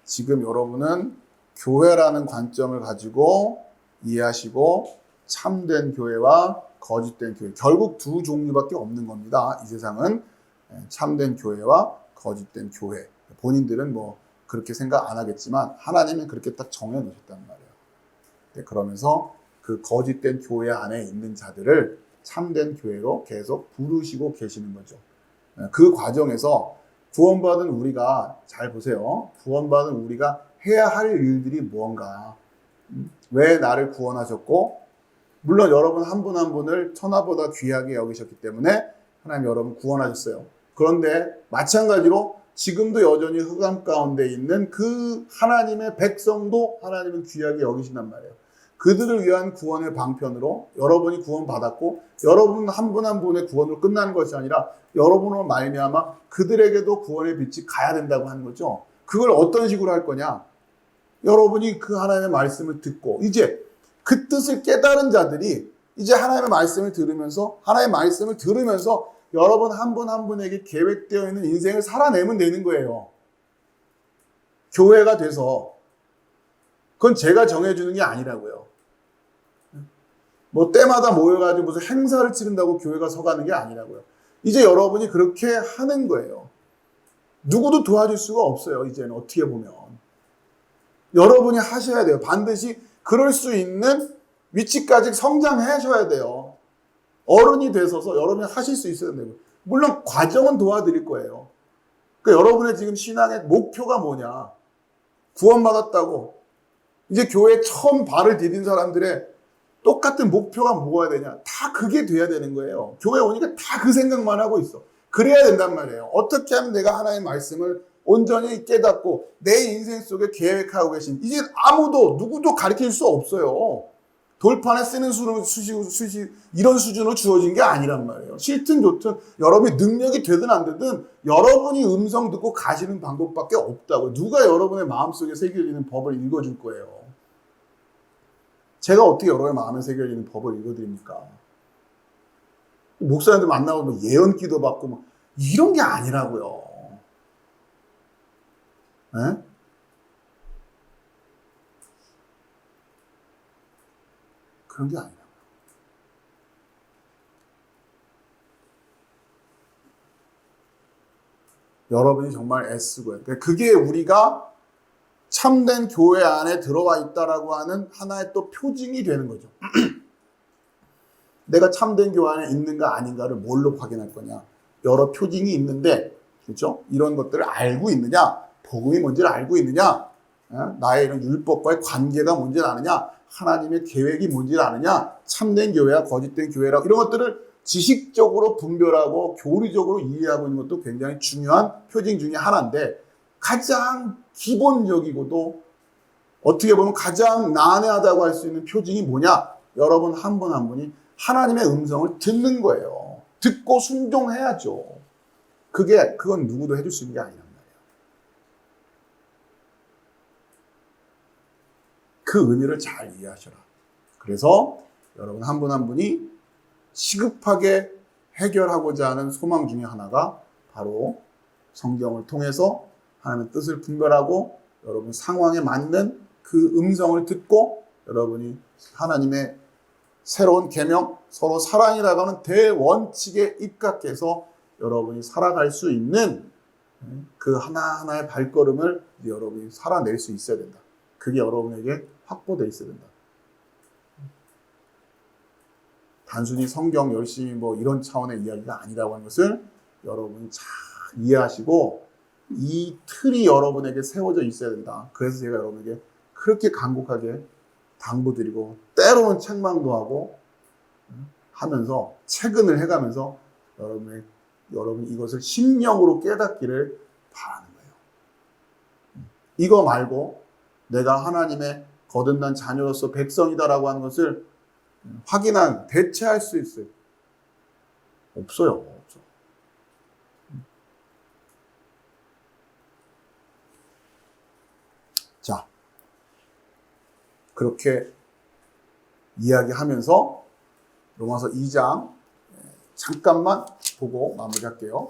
지금 여러분은 교회라는 관점을 가지고 이해하시고 참된 교회와 거짓된 교회, 결국 두 종류밖에 없는 겁니다. 이 세상은 참된 교회와 거짓된 교회. 본인들은 뭐 그렇게 생각 안 하겠지만 하나님은 그렇게 딱 정해 놓으셨단 말이에요. 네, 그러면서 그 거짓된 교회 안에 있는 자들을 참된 교회로 계속 부르시고 계시는 거죠. 그 과정에서 구원받은 우리가, 잘 보세요. 구원받은 우리가 해야 할 일들이 무언가. 왜 나를 구원하셨고, 물론 여러분 한 분 한 분을 천하보다 귀하게 여기셨기 때문에 하나님 여러분 구원하셨어요. 그런데 마찬가지로 지금도 여전히 흑암 가운데 있는 그 하나님의 백성도 하나님은 귀하게 여기신단 말이에요. 그들을 위한 구원의 방편으로 여러분이 구원받았고 여러분 한 분 한 분의 구원으로 끝나는 것이 아니라 여러분으로 말미암아 그들에게도 구원의 빛이 가야 된다고 하는 거죠. 그걸 어떤 식으로 할 거냐? 여러분이 그 하나님의 말씀을 듣고 이제 그 뜻을 깨달은 자들이 이제 하나님의 말씀을 들으면서 여러분 한 분 한 분에게 계획되어 있는 인생을 살아내면 되는 거예요. 교회가 돼서. 그건 제가 정해주는 게 아니라고요. 뭐 때마다 모여가지고 무슨 행사를 치른다고 교회가 서가는 게 아니라고요. 이제 여러분이 그렇게 하는 거예요. 누구도 도와줄 수가 없어요. 이제는 어떻게 보면. 여러분이 하셔야 돼요. 반드시 그럴 수 있는 위치까지 성장하셔야 돼요. 어른이 되셔서 여러분이 하실 수 있어야 돼요. 물론 과정은 도와드릴 거예요. 그러니까 여러분의 지금 신앙의 목표가 뭐냐. 구원받았다고. 이제 교회에 처음 발을 디딘 사람들의 똑같은 목표가 뭐가 되냐. 다 그게 돼야 되는 거예요. 교회 오니까 다 그 생각만 하고 있어. 그래야 된단 말이에요. 어떻게 하면 내가 하나님의 말씀을 온전히 깨닫고 내 인생 속에 계획하고 계신 이제 아무도 누구도 가르칠 수 없어요. 돌판에 쓰는 수시 이런 수준으로 주어진 게 아니란 말이에요. 싫든 좋든 여러분이 능력이 되든 안 되든 여러분이 음성 듣고 가시는 방법밖에 없다고요. 누가 여러분의 마음속에 새겨지는 법을 읽어줄 거예요. 제가 어떻게 여러분의 마음에 새겨지는 법을 읽어드립니까? 목사님들 만나고 뭐 예언 기도 받고 뭐 이런 게 아니라고요. 네? 그런 게 아니라. 여러분이 정말 애쓰고요. 그게 우리가 참된 교회 안에 들어와 있다라고 하는 하나의 또 표징이 되는 거죠. 내가 참된 교회 안에 있는가 아닌가를 뭘로 확인할 거냐? 여러 표징이 있는데, 그렇죠? 이런 것들을 알고 있느냐? 복음이 뭔지를 알고 있느냐? 나의 이런 율법과의 관계가 뭔지를 아느냐? 하나님의 계획이 뭔지를 아느냐? 참된 교회와 거짓된 교회라 이런 것들을 지식적으로 분별하고 교리적으로 이해하고 있는 것도 굉장히 중요한 표징 중에 하나인데 가장 기본적이고도 어떻게 보면 가장 난해하다고 할 수 있는 표징이 뭐냐? 여러분 한 분 한 분이 하나님의 음성을 듣는 거예요. 듣고 순종해야죠. 그건 누구도 해줄 수 있는 게 아니란 말이에요. 그 의미를 잘 이해하셔라. 그래서 여러분 한 분 한 분이 시급하게 해결하고자 하는 소망 중에 하나가 바로 성경을 통해서 하나님의 뜻을 분별하고 여러분 상황에 맞는 그 음성을 듣고 여러분이 하나님의 새로운 계명, 서로 사랑이라고 하는 대원칙에 입각해서 여러분이 살아갈 수 있는 그 하나하나의 발걸음을 여러분이 살아낼 수 있어야 된다. 그게 여러분에게 확보되어 있어야 된다. 단순히 성경 열심히 뭐 이런 차원의 이야기가 아니라고 하는 것을 여러분이 잘 이해하시고 이 틀이 여러분에게 세워져 있어야 된다. 그래서 제가 여러분에게 그렇게 간곡하게 당부드리고 때로는 책망도 하고 하면서 체근을 해가면서 여러분 이것을 심령으로 깨닫기를 바라는 거예요. 이거 말고 내가 하나님의 거듭난 자녀로서 백성이다라고 하는 것을 확인한 대체할 수 있어요. 없어요. 없어. 자, 그렇게 이야기하면서 로마서 2장 잠깐만 보고 마무리할게요.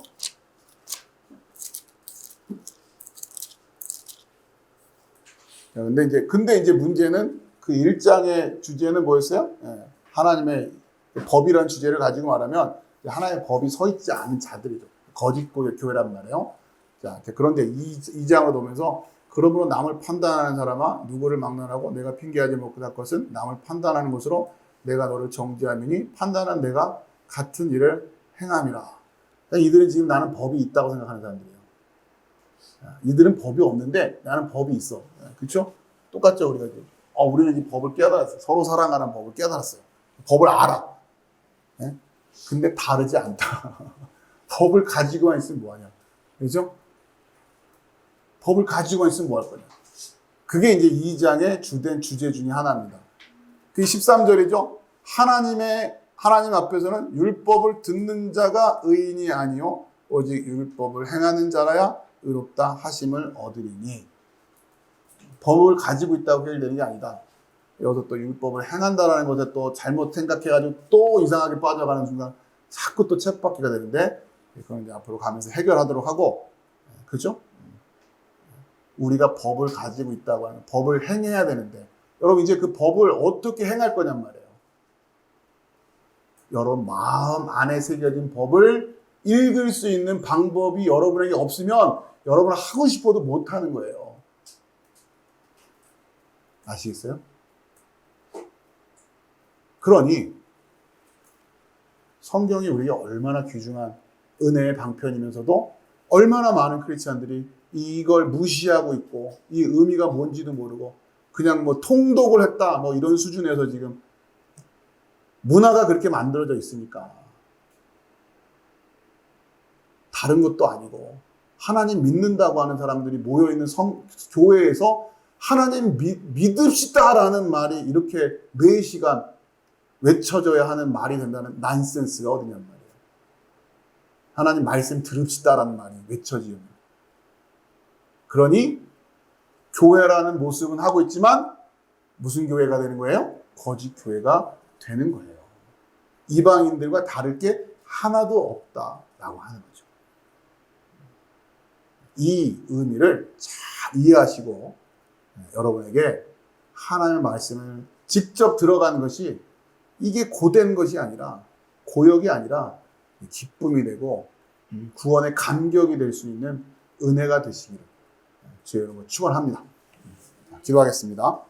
근데 이제 문제는 그 1장의 주제는 뭐였어요? 하나님의 법이라는 주제를 가지고 말하면 하나님의 법이 서 있지 않은 자들이죠. 거짓 교회란 말이에요. 자, 그런데 2장을 보면서 그러므로 남을 판단하는 사람아 누구를 막론하고 내가 핑계하지 못할 것은 남을 판단하는 것으로 내가 너를 정죄하미니 판단한 내가 같은 일을 행함이라. 이들은 지금 나는 법이 있다고 생각하는 사람들이에요. 이들은 법이 없는데 나는 법이 있어. 그렇죠? 똑같죠 우리가 이제. 우리는 이 법을 깨달았어요. 서로 사랑하는 법을 깨달았어요. 법을 알아. 근데 다르지 않다. 법을 가지고만 있으면 뭐하냐. 그렇죠? 법을 가지고만 있으면 뭐할 거냐. 그게 이제 2장의 주된 주제 중에 하나입니다. 그게 13절이죠. 하나님 앞에서는 율법을 듣는 자가 의인이 아니요 오직 율법을 행하는 자라야 의롭다 하심을 얻으리니. 법을 가지고 있다고 해결되는 게 아니다. 여기서 또 율법을 행한다라는 것에 또 잘못 생각해가지고 또 이상하게 빠져가는 순간 자꾸 또 쳇바퀴가 되는데, 그건 이제 앞으로 가면서 해결하도록 하고, 그죠? 우리가 법을 가지고 있다고 하는, 법을 행해야 되는데, 여러분 이제 그 법을 어떻게 행할 거냔 말이에요. 여러분 마음 안에 새겨진 법을 읽을 수 있는 방법이 여러분에게 없으면 여러분은 하고 싶어도 못하는 거예요. 아시겠어요? 그러니 성경이 우리에게 얼마나 귀중한 은혜의 방편이면서도 얼마나 많은 크리스찬들이 이걸 무시하고 있고 이 의미가 뭔지도 모르고 그냥 뭐 통독을 했다 뭐 이런 수준에서 지금 문화가 그렇게 만들어져 있으니까 다른 것도 아니고 하나님 믿는다고 하는 사람들이 모여있는 교회에서 하나님 믿읍시다라는 말이 이렇게 매 시간 외쳐져야 하는 말이 된다는 난센스가 어디냔 말이에요. 하나님 말씀 들읍시다라는 말이 외쳐지는. 그러니 교회라는 모습은 하고 있지만 무슨 교회가 되는 거예요? 거짓 교회가 되는 거예요. 이방인들과 다를 게 하나도 없다라고 하는 거죠. 이 의미를 잘 이해하시고 여러분에게 하나님의 말씀을 직접 들어가는 것이 이게 고된 것이 아니라 고역이 아니라 기쁨이 되고 구원의 감격이 될 수 있는 은혜가 되시기를 주의 이름으로 축원합니다. 기도하겠습니다.